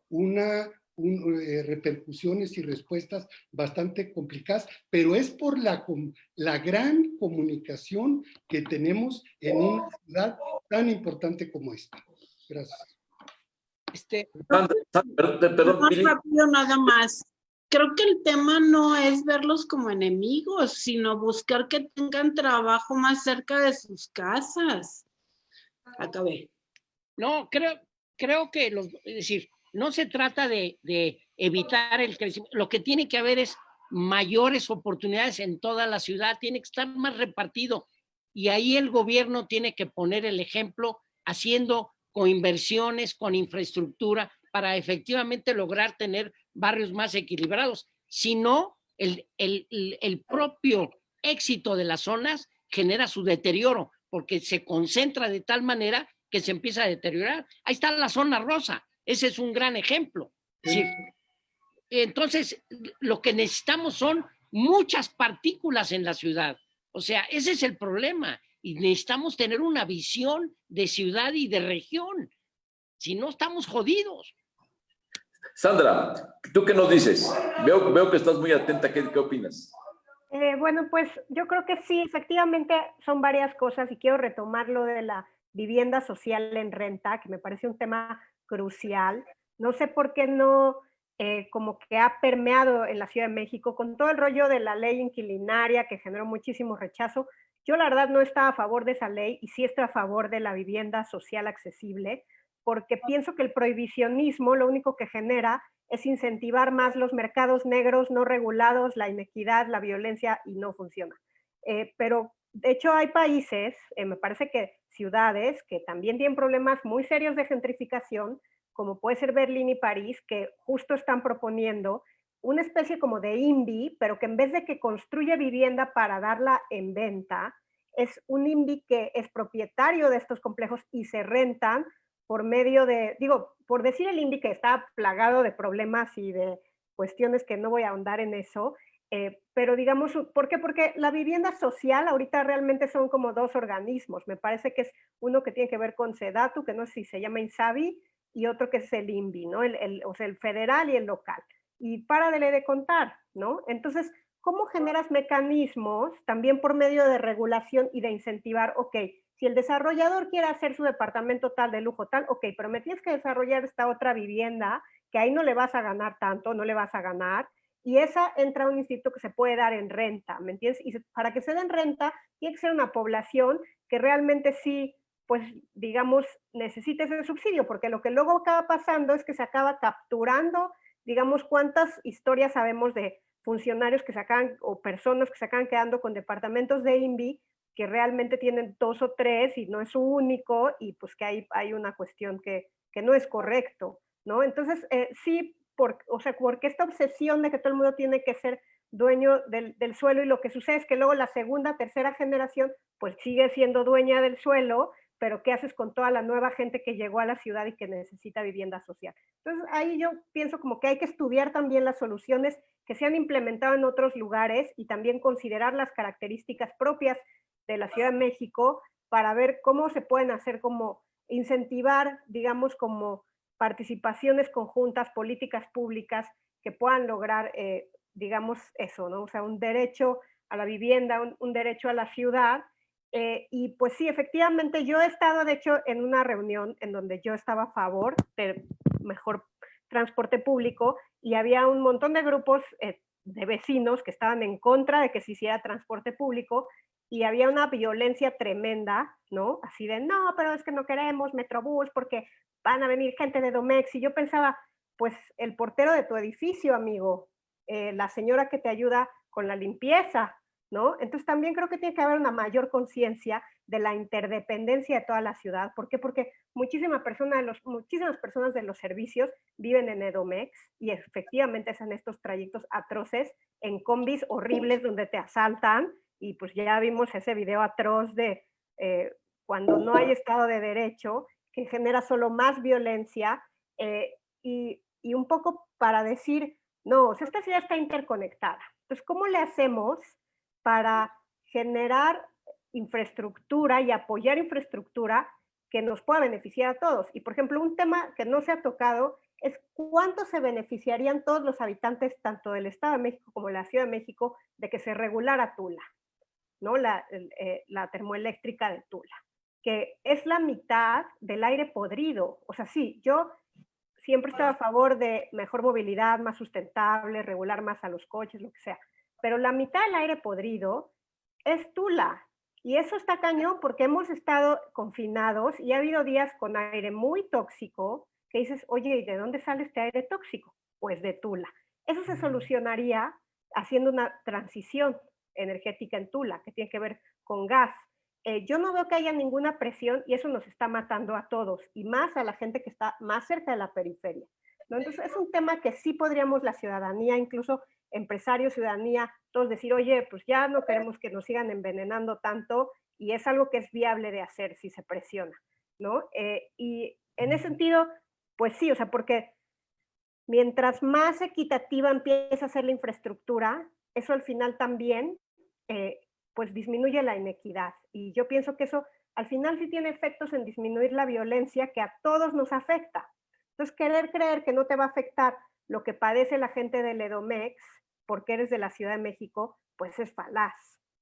repercusiones y respuestas bastante complicadas, pero es por la gran comunicación que tenemos en una ciudad tan importante como esta. Gracias. Perdón, Más Pili. rápido, nada más. Creo que el tema no es verlos como enemigos, sino buscar que tengan trabajo más cerca de sus casas. Acabé. No, creo que es decir, no se trata de evitar el crecimiento. Lo que tiene que haber es mayores oportunidades en toda la ciudad, tiene que estar más repartido. Y ahí el gobierno tiene que poner el ejemplo haciendo con inversiones, con infraestructura, para efectivamente lograr tener barrios más equilibrados. Si no, el propio éxito de las zonas genera su deterioro, porque se concentra de tal manera que se empieza a deteriorar. Ahí está la zona rosa, ese es un gran ejemplo. Sí. Entonces, lo que necesitamos son muchas partículas en la ciudad. O sea, ese es el problema. Y necesitamos tener una visión de ciudad y de región. Si no, estamos jodidos. Sandra, ¿tú qué nos dices? Veo que estás muy atenta. ¿Qué opinas? Bueno, pues yo creo que sí, efectivamente son varias cosas y quiero retomar lo de la vivienda social en renta, que me parece un tema crucial. No sé por qué no, como que ha permeado en la Ciudad de México con todo el rollo de la ley inquilinaria que generó muchísimo rechazo. Yo la verdad no estaba a favor de esa ley y sí estoy a favor de la vivienda social accesible, porque pienso que el prohibicionismo lo único que genera es incentivar más los mercados negros no regulados, la inequidad, la violencia, y no funciona. Pero de hecho hay países, me parece que ciudades, que también tienen problemas muy serios de gentrificación, como puede ser Berlín y París, que justo están proponiendo una especie como de INVI, pero que en vez de que construye vivienda para darla en venta, es un INVI que es propietario de estos complejos y se rentan por medio de, digo, por decir el INVI que está plagado de problemas y de cuestiones que no voy a ahondar en eso, pero digamos, ¿por qué? Porque la vivienda social ahorita realmente son como dos organismos. Me parece que es uno que tiene que ver con SEDATU, que no sé si se llama INSABI, y otro que es el INVI, ¿no? O sea, el federal y el local. Y párale de contar, ¿no? Entonces, ¿cómo generas mecanismos también por medio de regulación y de incentivar? Ok, si el desarrollador quiere hacer su departamento tal de lujo tal, ok, pero me tienes que desarrollar esta otra vivienda, que ahí no le vas a ganar tanto, no le vas a ganar, y esa entra a un instituto que se puede dar en renta, ¿me entiendes? Y para que se dé en renta, tiene que ser una población que realmente sí, pues, digamos, necesite ese subsidio, porque lo que luego acaba pasando es que se acaba capturando, digamos, cuántas historias sabemos de funcionarios que se acaban, o personas que se acaban quedando con departamentos de INVI, que realmente tienen 2 o 3 y no es su único, y pues que hay una cuestión que no es correcto, ¿no? Entonces, sí, o sea, porque esta obsesión de que todo el mundo tiene que ser dueño del suelo, y lo que sucede es que luego la segunda, tercera generación, pues sigue siendo dueña del suelo, pero ¿qué haces con toda la nueva gente que llegó a la ciudad y que necesita vivienda social? Entonces, ahí yo pienso como que hay que estudiar también las soluciones que se han implementado en otros lugares y también considerar las características propias de la Ciudad de México para ver cómo se pueden hacer, como incentivar, digamos, como participaciones conjuntas, políticas públicas que puedan lograr, digamos, eso, ¿no? O sea, un derecho a la vivienda, un derecho a la ciudad. Y pues sí, efectivamente, yo he estado, de hecho, en una reunión en donde yo estaba a favor de mejor transporte público y había un montón de grupos de vecinos que estaban en contra de que se hiciera transporte público, y había una violencia tremenda, ¿no? Así de, no, pero es que no queremos Metrobús porque van a venir gente de Domex. Y yo pensaba, pues el portero de tu edificio, amigo, la señora que te ayuda con la limpieza, ¿no? Entonces también creo que tiene que haber una mayor conciencia de la interdependencia de toda la ciudad. ¿Por qué? Porque muchísimas personas de los servicios viven en Edomex y efectivamente hacen estos trayectos atroces en combis horribles donde te asaltan, y pues ya vimos ese video atroz de cuando no hay Estado de Derecho, que genera solo más violencia, y un poco para decir, No, o sea, esta ciudad está interconectada. Entonces, ¿cómo le hacemos para generar infraestructura y apoyar infraestructura que nos pueda beneficiar a todos? Y, por ejemplo, un tema que no se ha tocado es cuánto se beneficiarían todos los habitantes, tanto del Estado de México como de la Ciudad de México, de que se regulara Tula, ¿no? La termoeléctrica de Tula, que es la mitad del aire podrido. O sea, sí, yo siempre estaba a favor de mejor movilidad, más sustentable, regular más a los coches, lo que sea. Pero la mitad del aire podrido es Tula. Y eso está cañón porque hemos estado confinados y ha habido días con aire muy tóxico que dices, oye, ¿y de dónde sale este aire tóxico? Pues de Tula. Eso se solucionaría haciendo una transición energética en Tula, que tiene que ver con gas. Yo no veo que haya ninguna presión y eso nos está matando a todos y más a la gente que está más cerca de la periferia, ¿no? Entonces es un tema que sí podríamos la ciudadanía, incluso empresarios, ciudadanía, todos decir, oye, pues ya no queremos que nos sigan envenenando tanto y es algo que es viable de hacer si se presiona, ¿no? Y en ese sentido, pues sí, o sea, porque mientras más equitativa empieza a ser la infraestructura, eso al final también pues disminuye la inequidad. Y yo pienso que eso al final sí tiene efectos en disminuir la violencia que a todos nos afecta. Entonces, querer creer que no te va a afectar lo que padece la gente del Edomex porque eres de la Ciudad de México, pues es falaz,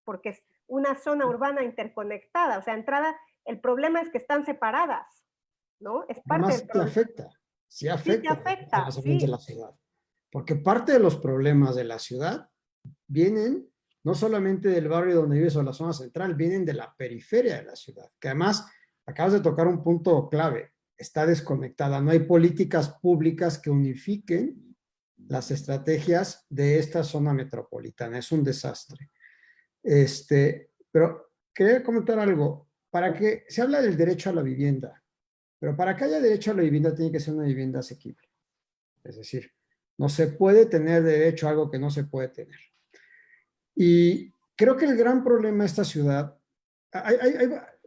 porque es una zona urbana interconectada. O sea, entrada, el problema es que están separadas, ¿no? Es parte Además, del te problema. afecta, sí Sí, te afecta el afecta, desplazamiento de sí. la ciudad. Porque parte de los problemas de la ciudad vienen no solamente del barrio donde vives o la zona central, vienen de la periferia de la ciudad, que además acabas de tocar un punto clave, está desconectada, no hay políticas públicas que unifiquen las estrategias de esta zona metropolitana, es un desastre. Pero quería comentar algo, para que se habla del derecho a la vivienda, pero para que haya derecho a la vivienda tiene que ser una vivienda asequible, es decir, no se puede tener derecho a algo que no se puede tener. Y creo que el gran problema de esta ciudad,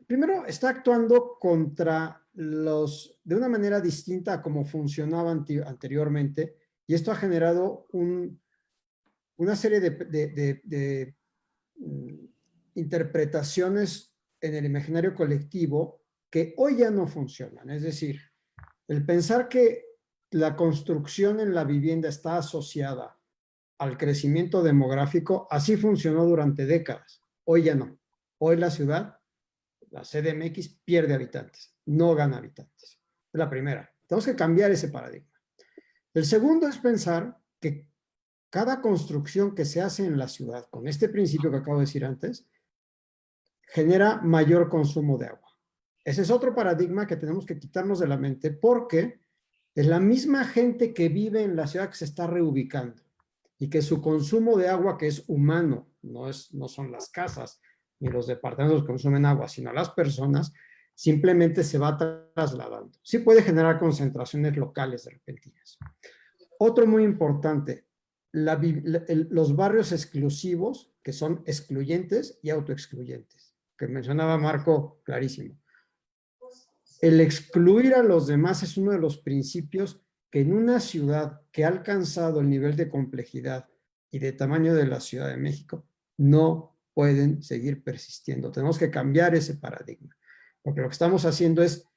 primero está actuando contra de una manera distinta a como funcionaba anteriormente, y esto ha generado una serie de interpretaciones en el imaginario colectivo que hoy ya no funcionan. Es decir, el pensar que la construcción en la vivienda está asociada al crecimiento demográfico, así funcionó durante décadas. Hoy ya no. Hoy la ciudad, la CDMX, pierde habitantes, no gana habitantes. Es la primera. Tenemos que cambiar ese paradigma. El segundo es pensar que cada construcción que se hace en la ciudad, con este principio que acabo de decir antes, genera mayor consumo de agua. Ese es otro paradigma que tenemos que quitarnos de la mente porque es la misma gente que vive en la ciudad que se está reubicando y que su consumo de agua, que es humano, no son las casas ni los departamentos que consumen agua, sino las personas, simplemente se va trasladando. Sí puede generar concentraciones locales repentinas. Otro muy importante, los barrios exclusivos, que son excluyentes y autoexcluyentes, que mencionaba Marco clarísimo. El excluir a los demás es uno de los principios que en una ciudad que ha alcanzado el nivel de complejidad y de tamaño de la Ciudad de México, no pueden seguir persistiendo. Tenemos que cambiar ese paradigma, porque lo que estamos haciendo es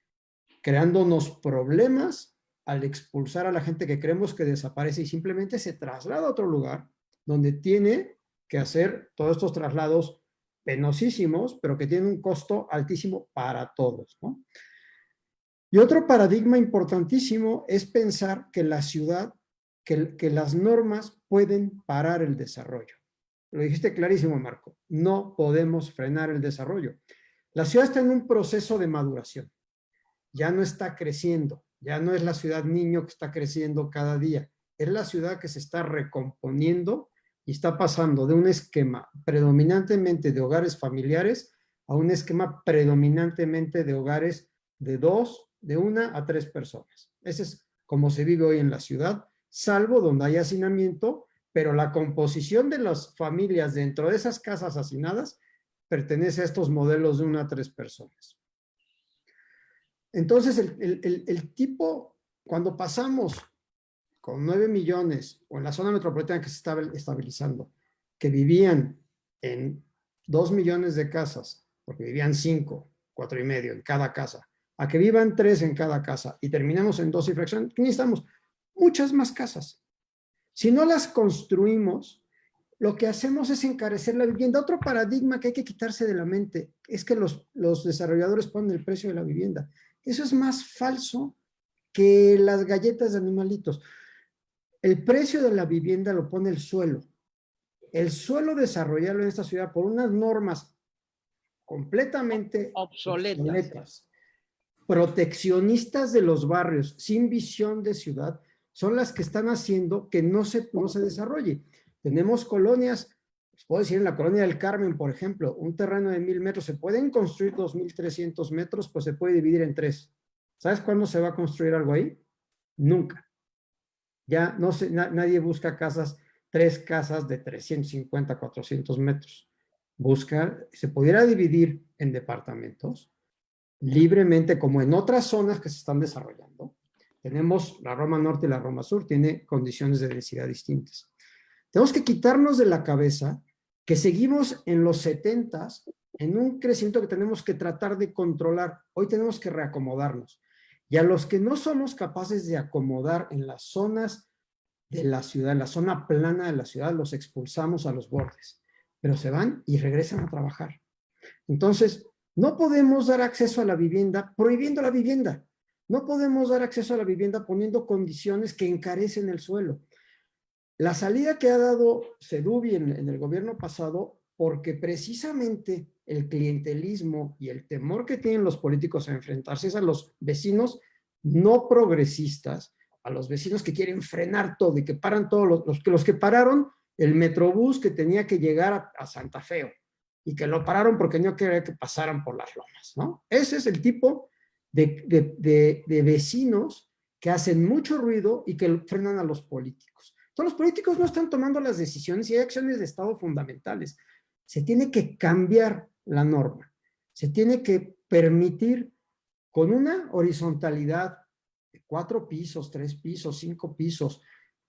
creándonos problemas al expulsar a la gente que creemos que desaparece y simplemente se traslada a otro lugar donde tiene que hacer todos estos traslados penosísimos, pero que tienen un costo altísimo para todos, ¿no? Y otro paradigma importantísimo es pensar que la ciudad, que las normas pueden parar el desarrollo. Lo dijiste clarísimo, Marco. No podemos frenar el desarrollo. La ciudad está en un proceso de maduración. Ya no está creciendo. Ya no es la ciudad niño que está creciendo cada día. Es la ciudad que se está recomponiendo y está pasando de un esquema predominantemente de hogares familiares a un esquema predominantemente de hogares de 1 a 3 personas. Ese es como se vive hoy en la ciudad, salvo donde hay hacinamiento, pero la composición de las familias dentro de esas casas hacinadas pertenece a estos modelos de 1 a 3 personas. Entonces, el tipo, cuando pasamos con 9 millones, o en la zona metropolitana que se está estabilizando, que vivían en 2 millones de casas, porque vivían 5, 4 y medio en cada casa, a que vivan 3 en cada casa y terminamos en 2 y fracción, necesitamos muchas más casas. Si no las construimos, lo que hacemos es encarecer la vivienda. Otro paradigma que hay que quitarse de la mente es que los desarrolladores ponen el precio de la vivienda. Eso es más falso que las galletas de animalitos. El precio de la vivienda lo pone el suelo. El suelo desarrollarlo en esta ciudad por unas normas completamente obsoletas, proteccionistas de los barrios, sin visión de ciudad, son las que están haciendo que no se desarrolle. Tenemos colonias, les puedo decir, en la colonia del Carmen, por ejemplo, un terreno de 1000 metros, se pueden construir 2300 metros, pues se puede dividir en 3. ¿Sabes cuándo se va a construir algo ahí? Nunca. Ya no se, nadie busca casas, 3 casas de 350, 400 metros. Se pudiera dividir en departamentos libremente, como en otras zonas que se están desarrollando. Tenemos la Roma Norte y la Roma Sur, tiene condiciones de densidad distintas. Tenemos que quitarnos de la cabeza que seguimos en los 70s, en un crecimiento que tenemos que tratar de controlar. Hoy tenemos que reacomodarnos. Y a los que no somos capaces de acomodar en las zonas de la ciudad, en la zona plana de la ciudad, los expulsamos a los bordes. Pero se van y regresan a trabajar. Entonces, no podemos dar acceso a la vivienda prohibiendo la vivienda. No podemos dar acceso a la vivienda poniendo condiciones que encarecen el suelo. La salida que ha dado Sedubi en el gobierno pasado, porque precisamente el clientelismo y el temor que tienen los políticos a enfrentarse es a los vecinos no progresistas, a los vecinos que quieren frenar todo y que paran todos los que pararon el Metrobús que tenía que llegar a Santa Fe y que lo pararon porque no quería que pasaran por las lomas, ¿no? Ese es el tipo de vecinos que hacen mucho ruido y que frenan a los políticos. Entonces los políticos no están tomando las decisiones y hay acciones de Estado fundamentales. Se tiene que cambiar la norma. Se tiene que permitir con una horizontalidad de 4 pisos, 3 pisos, 5 pisos,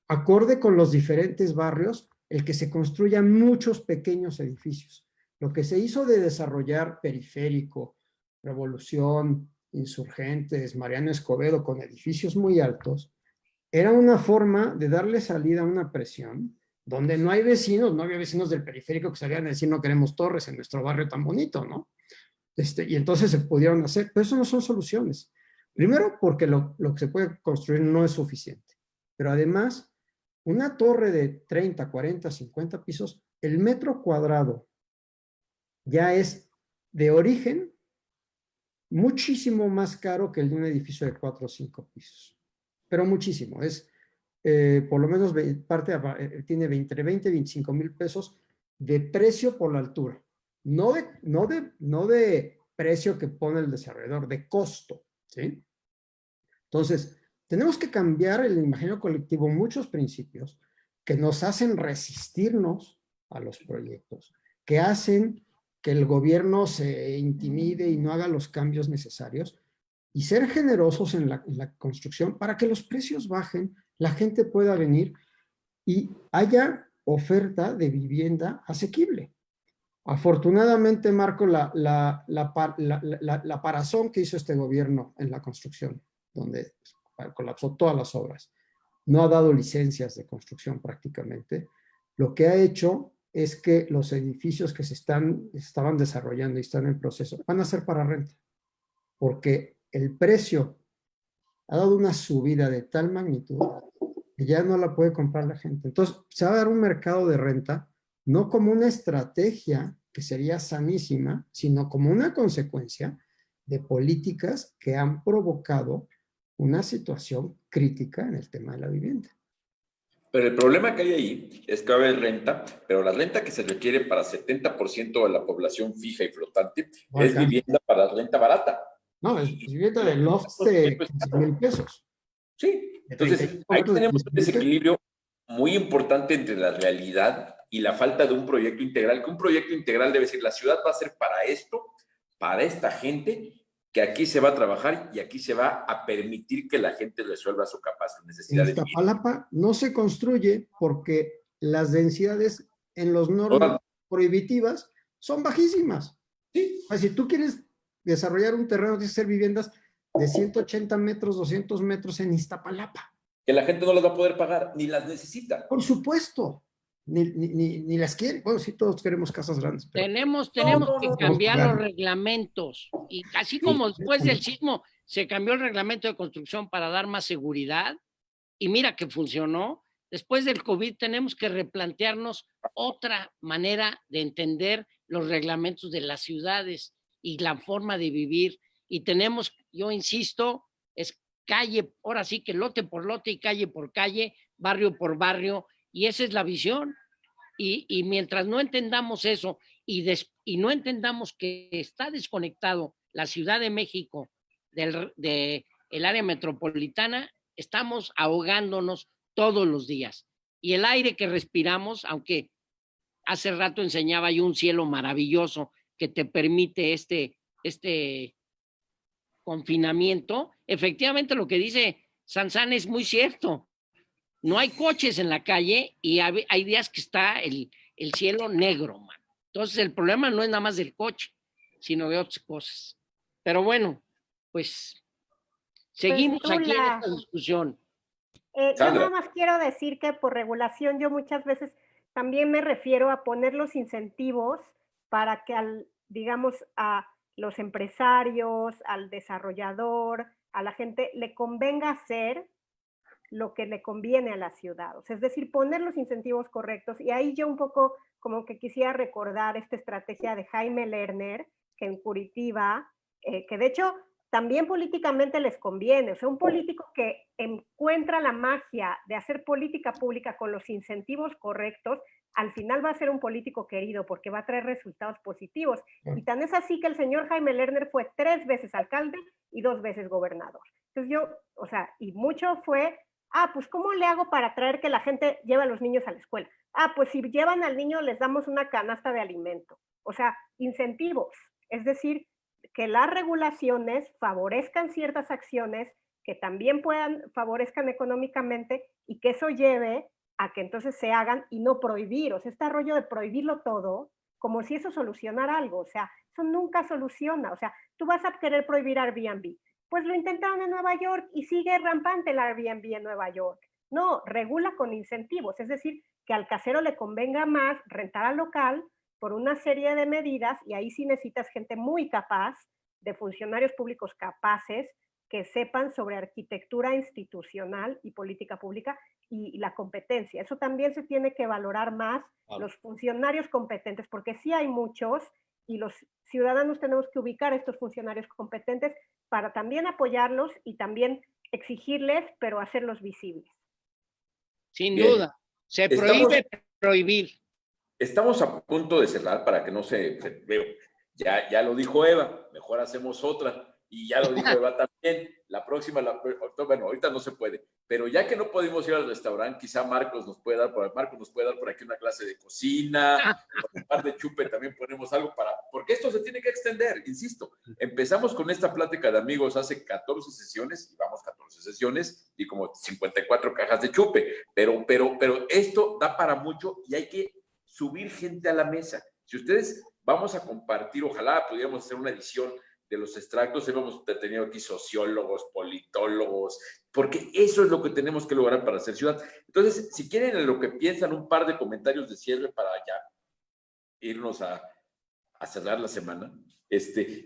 acorde con los diferentes barrios, el que se construyan muchos pequeños edificios. Lo que se hizo de desarrollar Periférico, Revolución, Insurgentes, Mariano Escobedo con edificios muy altos, era una forma de darle salida a una presión donde no hay vecinos, no había vecinos del Periférico que salían a decir no queremos torres en nuestro barrio tan bonito, ¿no? Y entonces se pudieron hacer, pero eso no son soluciones. Primero, porque lo que se puede construir no es suficiente, pero además, una torre de 30, 40, 50 pisos, el metro cuadrado ya es de origen muchísimo más caro que el de un edificio de 4 o 5 pisos. Pero muchísimo. Es, por lo menos, tiene entre 20 y 25 mil pesos de precio por la altura. No de precio que pone el desarrollador, de costo, ¿sí? Entonces, tenemos que cambiar el imaginario colectivo muchos principios que nos hacen resistirnos a los proyectos, que hacen que el gobierno se intimide y no haga los cambios necesarios, y ser generosos en la construcción para que los precios bajen, la gente pueda venir y haya oferta de vivienda asequible. Afortunadamente, Marco, la parazón que hizo este gobierno en la construcción, donde colapsó todas las obras, no ha dado licencias de construcción prácticamente, lo que ha hecho es que los edificios que estaban desarrollando y están en proceso van a ser para renta, porque el precio ha dado una subida de tal magnitud que ya no la puede comprar la gente. Entonces, se va a dar un mercado de renta, no como una estrategia que sería sanísima, sino como una consecuencia de políticas que han provocado una situación crítica en el tema de la vivienda. Pero el problema que hay ahí es que va a haber renta, pero la renta que se requiere para 70% de la población fija y flotante es vivienda para renta barata. No, es vivienda de loft de 15,000 pesos. Sí, entonces ahí tenemos un desequilibrio muy importante entre la realidad y la falta de un proyecto integral, que un proyecto integral debe decir, la ciudad va a ser para esto, para esta gente, que aquí se va a trabajar y aquí se va a permitir que la gente resuelva su capacidad, necesidad En de vivir. Iztapalapa no se construye porque las densidades en los normas prohibitivas son bajísimas. Sí. O sea, si tú quieres desarrollar un terreno, tienes que hacer viviendas de 180 metros, 200 metros en Iztapalapa. Que la gente no las va a poder pagar, ni las necesita. Por supuesto. Ni las quieren. Bueno, sí, todos queremos casas grandes. Pero Tenemos no, que no, cambiar no. los reglamentos. Y así como después del sismo se cambió el reglamento de construcción para dar más seguridad, y mira que funcionó, después del COVID tenemos que replantearnos otra manera de entender los reglamentos de las ciudades y la forma de vivir. Y tenemos, yo insisto, es calle, ahora sí que lote por lote y calle por calle, barrio por barrio, y esa es la visión. Y mientras no entendamos eso y no entendamos que está desconectado la Ciudad de México del área metropolitana, estamos ahogándonos todos los días. Y el aire que respiramos, aunque hace rato enseñaba yo un cielo maravilloso que te permite este confinamiento, efectivamente lo que dice Sansan es muy cierto. No hay coches en la calle y hay días que está el cielo negro, man. Entonces el problema no es nada más del coche, sino de otras cosas. Pero bueno, pues seguimos aquí en esta discusión. Yo nada más quiero decir que por regulación yo muchas veces también me refiero a poner los incentivos para que digamos, a los empresarios, al desarrollador, a la gente le convenga hacer lo que le conviene a la ciudad. O sea, es decir, poner los incentivos correctos. Y ahí yo un poco como que quisiera recordar esta estrategia de Jaime Lerner, que en Curitiba, que de hecho también políticamente les conviene. O sea, un político que encuentra la magia de hacer política pública con los incentivos correctos, al final va a ser un político querido porque va a traer resultados positivos. Y tan es así que el señor Jaime Lerner fue 3 veces alcalde y 2 veces gobernador. Entonces yo, o sea, y mucho fue, pues ¿cómo le hago para traer que la gente lleve a los niños a la escuela? Pues si llevan al niño les damos una canasta de alimento. O sea, incentivos. Es decir, que las regulaciones favorezcan ciertas acciones que también favorezcan económicamente y que eso lleve a que entonces se hagan y no prohibir. O sea, este rollo de prohibirlo todo, como si eso solucionara algo. O sea, eso nunca soluciona. O sea, tú vas a querer prohibir Airbnb. Pues lo intentaron en Nueva York y sigue rampante el Airbnb en Nueva York. No, regula con incentivos. Es decir, que al casero le convenga más rentar al local por una serie de medidas, y ahí sí necesitas gente muy capaz, de funcionarios públicos capaces, que sepan sobre arquitectura institucional y política pública y la competencia. Eso también se tiene que valorar más, los funcionarios competentes, porque sí hay muchos, y los ciudadanos tenemos que ubicar a estos funcionarios competentes para también apoyarlos y también exigirles, pero hacerlos visibles. Sin duda. Se prohíbe prohibir. Estamos a punto de cerrar para que no se ya lo dijo Eva, mejor hacemos otra, y ya lo dijo Eva también, la próxima, bueno, ahorita no se puede, pero ya que no podemos ir al restaurante, quizá Marcos nos puede dar por aquí una clase de cocina, un par de chupe también ponemos algo porque esto se tiene que extender, insisto, empezamos con esta plática de amigos hace 14 sesiones, y vamos 14 sesiones, y como 54 cajas de chupe, pero esto da para mucho y hay que subir gente a la mesa. Si ustedes vamos a compartir, ojalá pudiéramos hacer una edición de los extractos, hemos tenido aquí sociólogos, politólogos, porque eso es lo que tenemos que lograr para hacer ciudad. Entonces, si quieren en lo que piensan, un par de comentarios de cierre para ya irnos a cerrar la semana.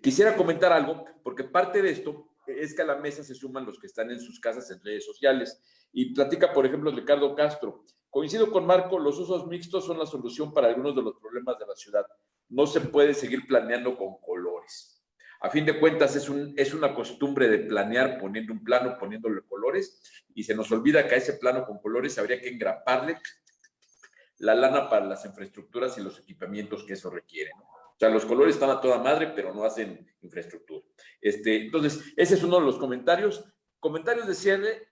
Quisiera comentar algo, porque parte de esto es que a la mesa se suman los que están en sus casas en redes sociales. Y platica, por ejemplo, Ricardo Castro. Coincido con Marco, los usos mixtos son la solución para algunos de los problemas de la ciudad. No se puede seguir planeando con colores. A fin de cuentas, es una costumbre de planear poniendo un plano, poniéndole colores, y se nos olvida que a ese plano con colores habría que engraparle la lana para las infraestructuras y los equipamientos que eso requiere, ¿no? O sea, los colores están a toda madre, pero no hacen infraestructura. Entonces, ese es uno de los comentarios. Comentarios de cierre.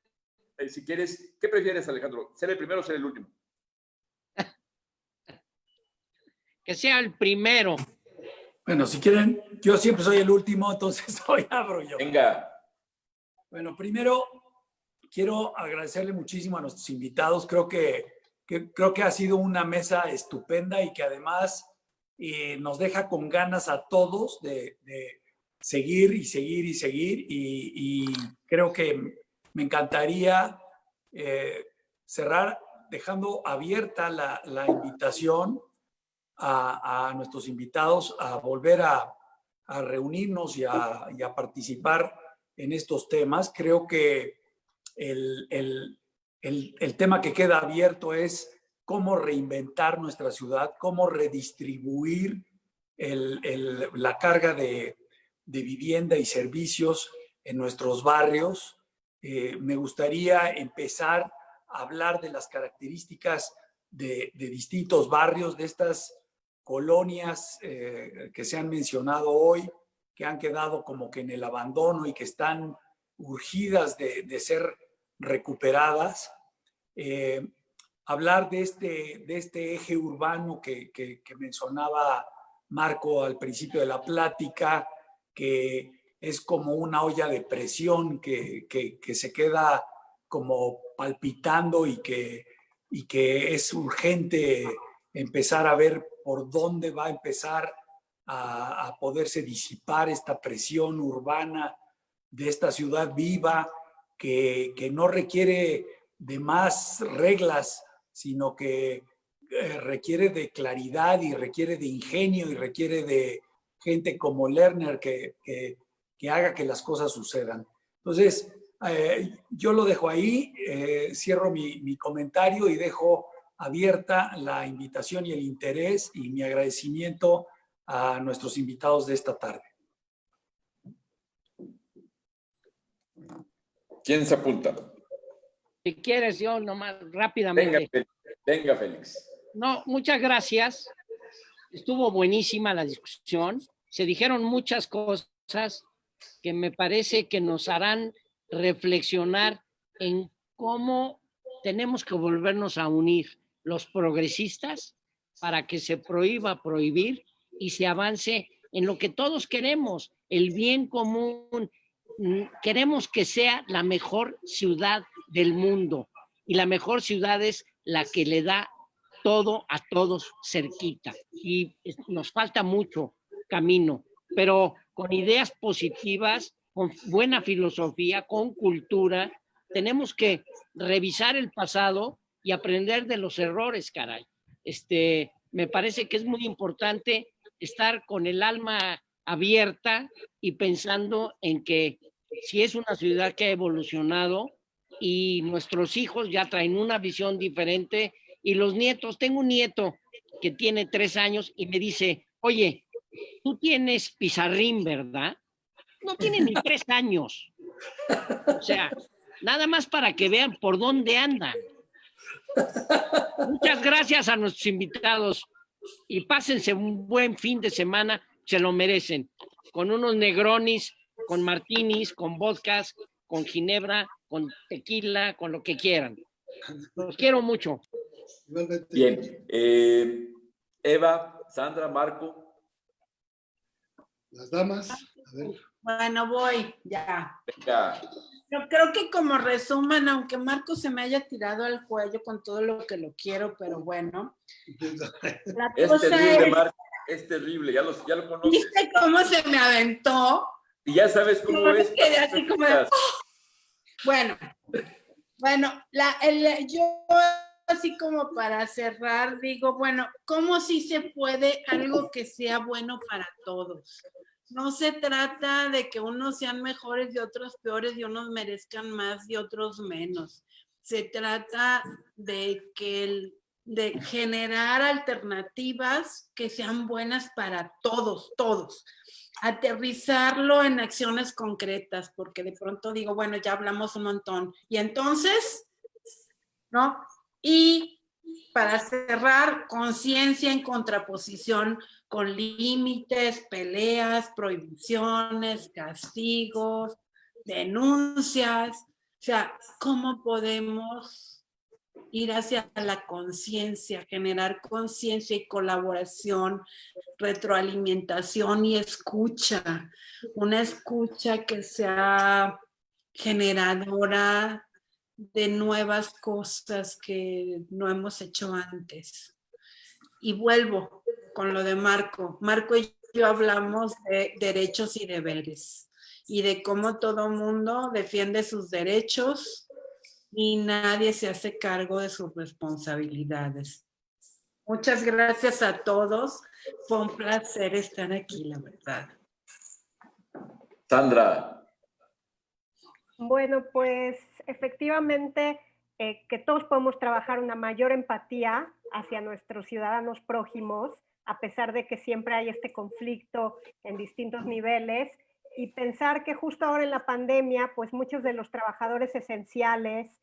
Si quieres, ¿qué prefieres, Alejandro? ¿Ser el primero o ser el último? Que sea el primero. Bueno, si quieren, yo siempre soy el último, entonces hoy abro yo. Venga. Bueno, primero quiero agradecerle muchísimo a nuestros invitados. Creo que ha sido una mesa estupenda y que además nos deja con ganas a todos de seguir y seguir y seguir. Y creo que me encantaría cerrar dejando abierta la invitación a nuestros invitados a volver a reunirnos y a participar en estos temas. Creo que el tema que queda abierto es cómo reinventar nuestra ciudad, cómo redistribuir la carga de vivienda y servicios en nuestros barrios. Me gustaría empezar a hablar de las características de distintos barrios, de estas colonias que se han mencionado hoy, que han quedado como que en el abandono y que están urgidas de ser recuperadas. Hablar de este eje urbano que mencionaba Marco al principio de la plática, que es como una olla de presión que se queda como palpitando y que es urgente empezar a ver por dónde va a empezar a poderse disipar esta presión urbana de esta ciudad viva que no requiere de más reglas, sino que requiere de claridad y requiere de ingenio y requiere de gente como Lerner que haga que las cosas sucedan. Entonces, yo lo dejo ahí, cierro mi comentario y dejo abierta la invitación y el interés y mi agradecimiento a nuestros invitados de esta tarde. ¿Quién se apunta? Si quieres, yo nomás rápidamente. Venga, Félix. No, muchas gracias. Estuvo buenísima la discusión. Se dijeron muchas cosas que me parece que nos harán reflexionar en cómo tenemos que volvernos a unir los progresistas para que se prohíba prohibir y se avance en lo que todos queremos, el bien común. Queremos que sea la mejor ciudad del mundo y la mejor ciudad es la que le da todo a todos cerquita y nos falta mucho camino, pero con ideas positivas, con buena filosofía, con cultura, tenemos que revisar el pasado y aprender de los errores, caray. Me parece que es muy importante estar con el alma abierta y pensando en que si es una ciudad que ha evolucionado y nuestros hijos ya traen una visión diferente y los nietos, tengo un nieto que tiene 3 años y me dice, oye, tú tienes pizarrín, ¿verdad? No tiene ni 3 años. O sea, nada más para que vean por dónde andan. Muchas gracias a nuestros invitados y pásense un buen fin de semana, se lo merecen, con unos negronis, con martinis, con vodkas, con ginebra, con tequila, con lo que quieran. Los quiero mucho. Bien. Eva, Sandra, Marco. Las damas. A ver. Bueno, voy, ya. Venga. Yo creo que como resumen, aunque Marco se me haya tirado al cuello con todo lo que lo quiero, pero bueno. La Es cosa terrible, es, Marco. Es terrible, ya lo conoces. ¿viste cómo se me aventó? Y ya sabes cómo Yo es. me quedé así como de, ¡oh! Bueno, yo así como para cerrar, digo, bueno, ¿cómo sí se puede algo que sea bueno para todos? No se trata de que unos sean mejores y otros peores y unos merezcan más y otros menos. Se trata de de generar alternativas que sean buenas para todos. Aterrizarlo en acciones concretas, porque de pronto digo, bueno, ya hablamos un montón. Y entonces, ¿no? Y para cerrar, conciencia en contraposición con límites, peleas, prohibiciones, castigos, denuncias. O sea, ¿cómo podemos ir hacia la conciencia, generar conciencia y colaboración, retroalimentación y escucha. Una escucha que sea generadora de nuevas cosas que no hemos hecho antes. Y vuelvo con lo de Marco. Marco y yo hablamos de derechos y deberes y de cómo todo mundo defiende sus derechos y nadie se hace cargo de sus responsabilidades. Muchas gracias a todos. Fue un placer estar aquí, la verdad. Sandra. Bueno, pues efectivamente que todos podemos trabajar una mayor empatía hacia nuestros ciudadanos prójimos, a pesar de que siempre hay este conflicto en distintos niveles, y pensar que justo ahora en la pandemia, pues muchos de los trabajadores esenciales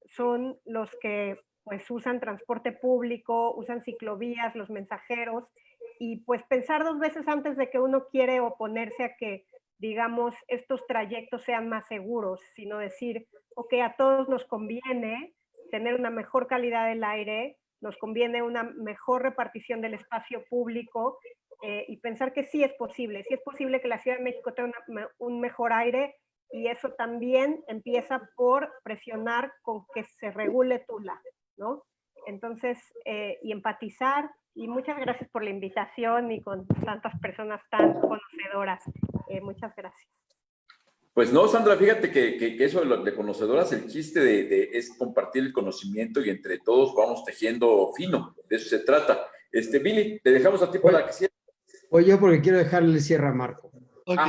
son los que pues usan transporte público, usan ciclovías, los mensajeros, y pues pensar dos veces antes de que uno quiere oponerse a que, digamos, estos trayectos sean más seguros, sino decir, ok, a todos nos conviene tener una mejor calidad del aire, nos conviene una mejor repartición del espacio público, y pensar que sí es posible que la Ciudad de México tenga un mejor aire, y eso también empieza por presionar con que se regule Tula, ¿no? Entonces, y empatizar, y muchas gracias por la invitación y con tantas personas tan conocedoras. Muchas gracias. Pues no, Sandra, fíjate que eso de conocedoras, el chiste es compartir el conocimiento y entre todos vamos tejiendo fino, de eso se trata. Billy, te dejamos a ti para que cierres. Voy yo porque quiero dejarle el cierre a Marco. Ok.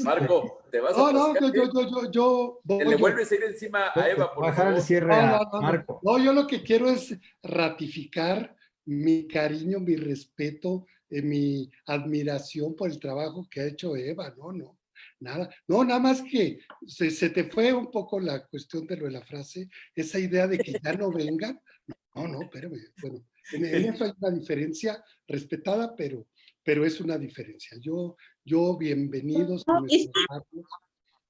Marco, te vas a atascar. Yo le vuelves a ir encima a Eva, por bajar el favor. cierre a Marco. No, yo lo que quiero es ratificar mi cariño, mi respeto, mi admiración por el trabajo que ha hecho Eva. Nada más que se te fue un poco la cuestión de lo de la frase, esa idea de que ya no vengan. No, espérame. Bueno, en eso hay una diferencia respetada, pero es una diferencia. Yo bienvenidos a nuestros barrios,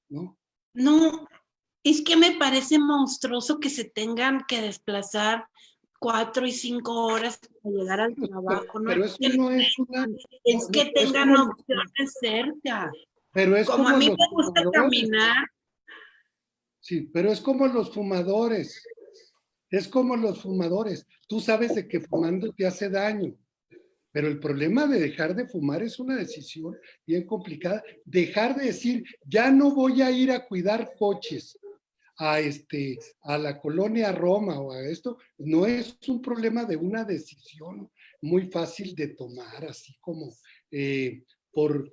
¿no? No, es que me parece monstruoso que se tengan que desplazar 4 y 5 horas para llegar al trabajo. Pero eso no es una... Es que tengan opciones cerca. Pero es como a mí me gusta caminar. Sí, pero es como los fumadores. Es como los fumadores. Tú sabes de que fumando te hace daño. Pero el problema de dejar de fumar es una decisión bien complicada. Dejar de decir, ya no voy a ir a cuidar coches a la colonia Roma o a esto, no es un problema de una decisión muy fácil de tomar, así como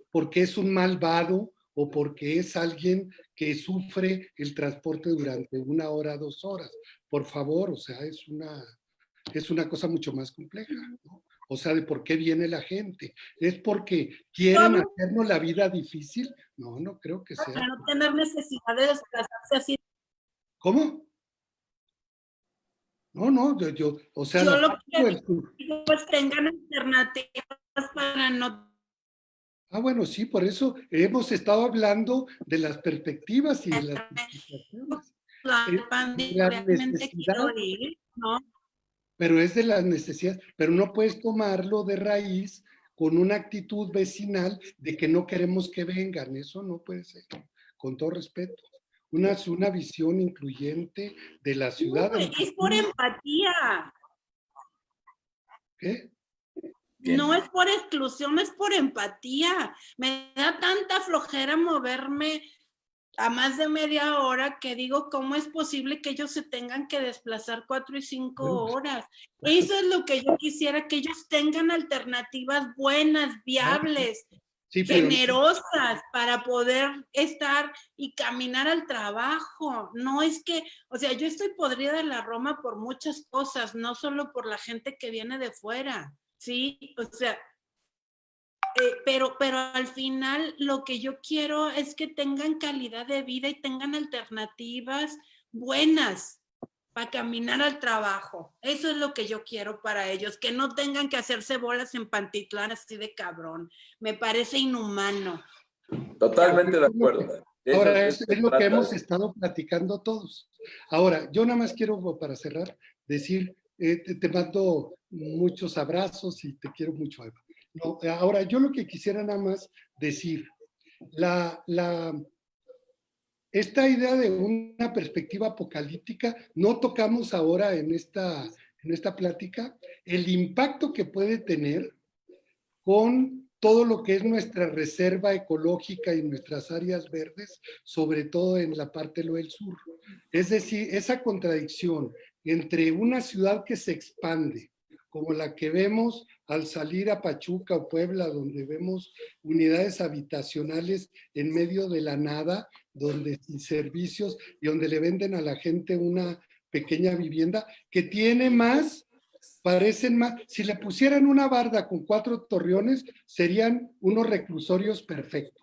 porque es un malvado o porque es alguien que sufre el transporte durante 1 hora, 2 horas. Por favor, o sea, es una cosa mucho más compleja, ¿no? O sea, de por qué viene la gente. ¿Es porque quieren hacernos la vida difícil? No creo que sea. Para no tener necesidad de desplazarse así. ¿Cómo? No, o sea... Yo lo que digo es tengan alternativas para no... bueno, sí, por eso hemos estado hablando de las perspectivas y de las situaciones. La necesidad, ¿no? Pero es de las necesidades, pero no puedes tomarlo de raíz con una actitud vecinal de que no queremos que vengan. Eso no puede ser, con todo respeto. Una visión incluyente de la ciudad. No, es por empatía. ¿Qué? Bien. No es por exclusión, es por empatía. Me da tanta flojera moverme a más de media hora que digo, ¿cómo es posible que ellos se tengan que desplazar 4 y 5 horas? Eso es lo que yo quisiera, que ellos tengan alternativas buenas, viables, sí, generosas para poder estar y caminar al trabajo. No es que, o sea, yo estoy podrida de la Roma por muchas cosas, no solo por la gente que viene de fuera, ¿sí? O sea, pero al final lo que yo quiero es que tengan calidad de vida y tengan alternativas buenas para caminar al trabajo. Eso es lo que yo quiero para ellos, que no tengan que hacerse bolas en Pantitlán así de cabrón. Me parece inhumano. Totalmente de acuerdo. Ahora, eso es se lo que trata. hemos estado platicando todos. Ahora, yo nada más quiero, para cerrar, decir, te mando muchos abrazos y te quiero mucho, Eva. No, ahora, yo lo que quisiera nada más decir, esta idea de una perspectiva apocalíptica, no tocamos ahora en esta plática el impacto que puede tener con todo lo que es nuestra reserva ecológica y nuestras áreas verdes, sobre todo en la parte del sur. Es decir, esa contradicción entre una ciudad que se expande, como la que vemos al salir a Pachuca o Puebla, donde vemos unidades habitacionales en medio de la nada, donde sin servicios y donde le venden a la gente una pequeña vivienda que tiene más. Parecen más, si le pusieran una barda con 4 torreones, serían unos reclusorios perfectos,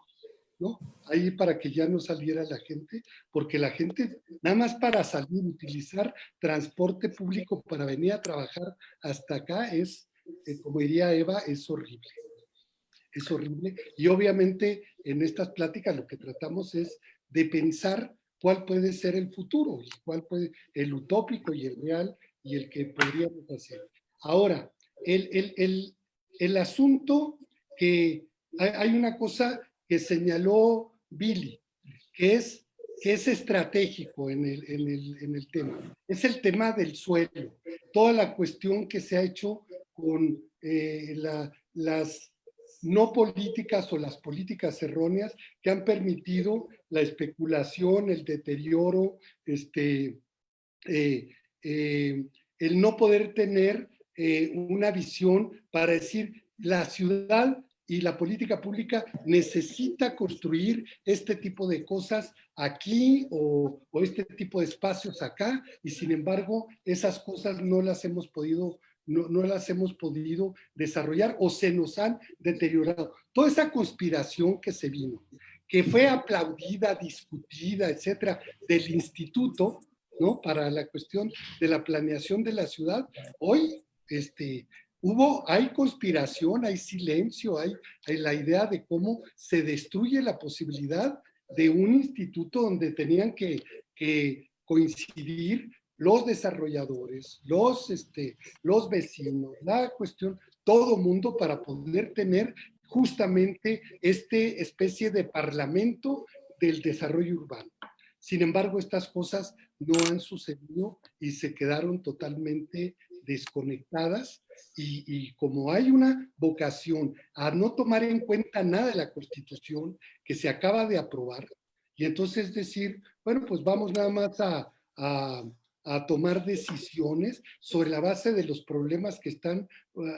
¿no? Ahí para que ya no saliera la gente, porque la gente, nada más para salir, utilizar transporte público para venir a trabajar hasta acá es, como diría Eva, es horrible. Es horrible. Y obviamente en estas pláticas lo que tratamos es de pensar cuál puede ser el futuro, y cuál puede, el utópico y el real, y el que podríamos hacer. Ahora, el asunto que hay una cosa que señaló Billy, que es estratégico en el tema. Es el tema del suelo. Toda la cuestión que se ha hecho con las no políticas o las políticas erróneas que han permitido la especulación, el deterioro, el no poder tener una visión para decir la ciudad y la política pública necesita construir este tipo de cosas aquí o este tipo de espacios acá, y sin embargo esas cosas no las hemos podido desarrollar o se nos han deteriorado. Toda esa conspiración que se vino, que fue aplaudida, discutida, etcétera, del instituto, ¿no? Para la cuestión de la planeación de la ciudad, hoy hay conspiración, hay silencio, hay la idea de cómo se destruye la posibilidad de un instituto donde tenían que coincidir los desarrolladores, los vecinos, la cuestión, todo mundo para poder tener justamente especie de parlamento del desarrollo urbano. Sin embargo, estas cosas no han sucedido y se quedaron totalmente desconectadas, y como hay una vocación a no tomar en cuenta nada de la Constitución que se acaba de aprobar, y entonces decir, bueno, pues vamos nada más a tomar decisiones sobre la base de los problemas que están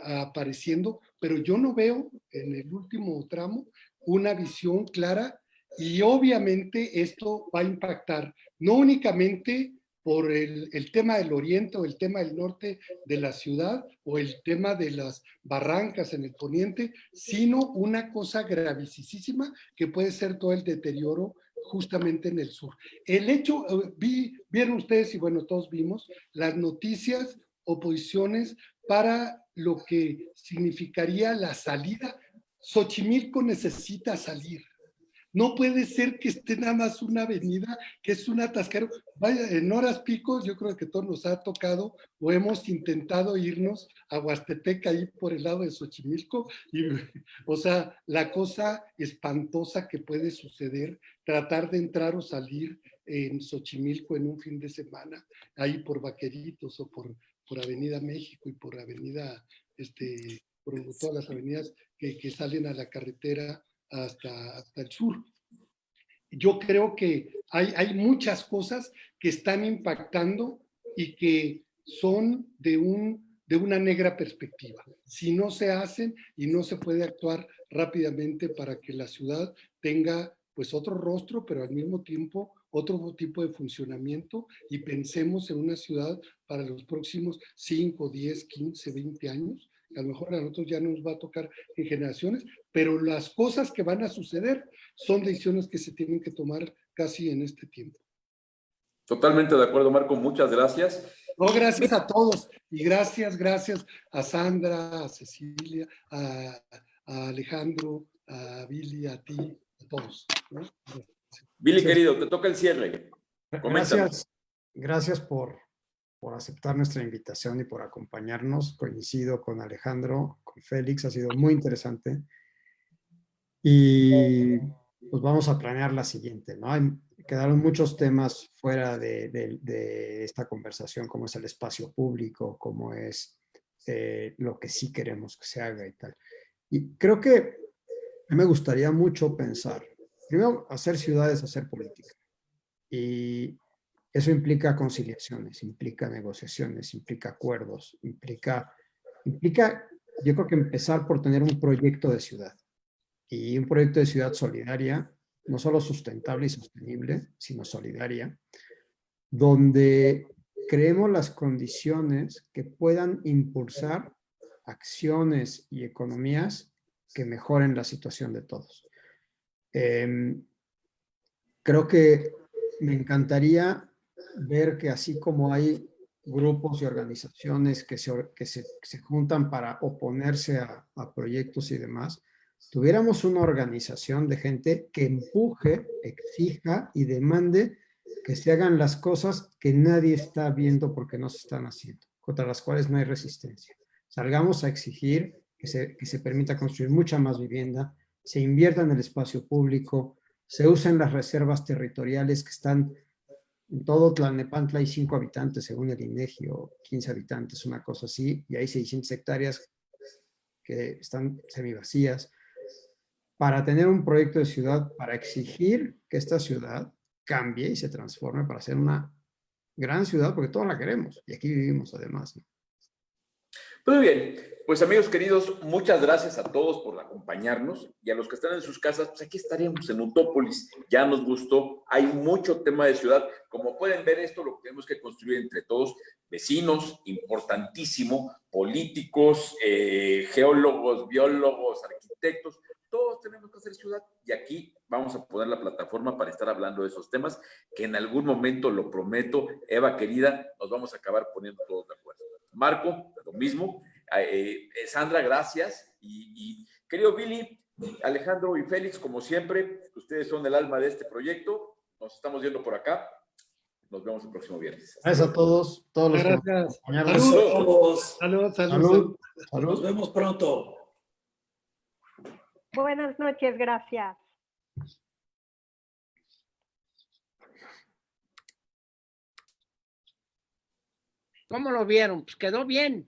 apareciendo, pero yo no veo en el último tramo una visión clara, y obviamente esto va a impactar no únicamente por el tema del oriente o el tema del norte de la ciudad o el tema de las barrancas en el poniente, sino una cosa gravísima que puede ser todo el deterioro justamente en el sur. El hecho, vieron ustedes y bueno, todos vimos las noticias o posiciones para lo que significaría la salida. Xochimilco necesita salir. No puede ser que esté nada más una avenida que es un atascadero. Vaya, en horas picos yo creo que todos nos ha tocado o hemos intentado irnos a Huastepec ahí por el lado de Xochimilco. O sea, la cosa espantosa que puede suceder, tratar de entrar o salir en Xochimilco en un fin de semana, ahí por Vaqueritos o por Avenida México y por Avenida, por todas las avenidas que salen a la carretera hasta el sur. Yo creo que hay muchas cosas que están impactando y que son de una negra perspectiva. Si no se hacen y no se puede actuar rápidamente para que la ciudad tenga pues otro rostro, pero al mismo tiempo otro tipo de funcionamiento, y pensemos en una ciudad para los próximos 5, 10, 15, 20 años. A lo mejor a nosotros ya nos va a tocar en generaciones, pero las cosas que van a suceder son decisiones que se tienen que tomar casi en este tiempo. Totalmente de acuerdo, Marco. Muchas gracias. No, gracias a todos. Y gracias a Sandra, a Cecilia, a Alejandro, a Billy, a ti, a todos, ¿no? Billy, Sí. querido, te toca el cierre. Coméntanos. Gracias por aceptar nuestra invitación y por acompañarnos. Coincido con Alejandro, con Félix, ha sido muy interesante. Y pues vamos a planear la siguiente, ¿no? Quedaron muchos temas fuera de esta conversación, como es el espacio público, como es lo que sí queremos que se haga y tal. Y creo que me gustaría mucho pensar, primero, hacer ciudades, hacer política. Y eso implica conciliaciones, implica negociaciones, implica acuerdos, implica, yo creo que empezar por tener un proyecto de ciudad y un proyecto de ciudad solidaria, no solo sustentable y sostenible, sino solidaria, donde creemos las condiciones que puedan impulsar acciones y economías que mejoren la situación de todos. Creo que me encantaría ver que así como hay grupos y organizaciones que se juntan para oponerse a proyectos y demás, tuviéramos una organización de gente que empuje, exija y demande que se hagan las cosas que nadie está viendo porque no se están haciendo, contra las cuales no hay resistencia. Salgamos a exigir que se permita construir mucha más vivienda, se invierta en el espacio público, se usen las reservas territoriales que están en todo Tlalnepantla, hay 5 habitantes según el INEGI o 15 habitantes, una cosa así, y hay 600 hectáreas que están semivacías, para tener un proyecto de ciudad, para exigir que esta ciudad cambie y se transforme para ser una gran ciudad, porque todos la queremos, y aquí vivimos además, ¿no? Muy bien, pues amigos queridos, muchas gracias a todos por acompañarnos y a los que están en sus casas, pues aquí estaremos en Utópolis, ya nos gustó, hay mucho tema de ciudad, como pueden ver esto lo tenemos que construir entre todos, vecinos, importantísimo, políticos, geólogos, biólogos, arquitectos, todos tenemos que hacer ciudad y aquí vamos a poner la plataforma para estar hablando de esos temas que en algún momento, lo prometo, Eva querida, nos vamos a acabar poniendo todos de acuerdo. Marco, lo mismo. Sandra, gracias. Y querido Billy, Alejandro y Félix, como siempre, ustedes son el alma de este proyecto. Nos estamos viendo por acá. Nos vemos el próximo viernes. Gracias a todos los que nos Gracias. acompañaron. Gracias a Salud. todos. Salud, salud, Salud. salud. Salud. Nos vemos pronto. Buenas noches, gracias. ¿Cómo lo vieron? Pues quedó bien.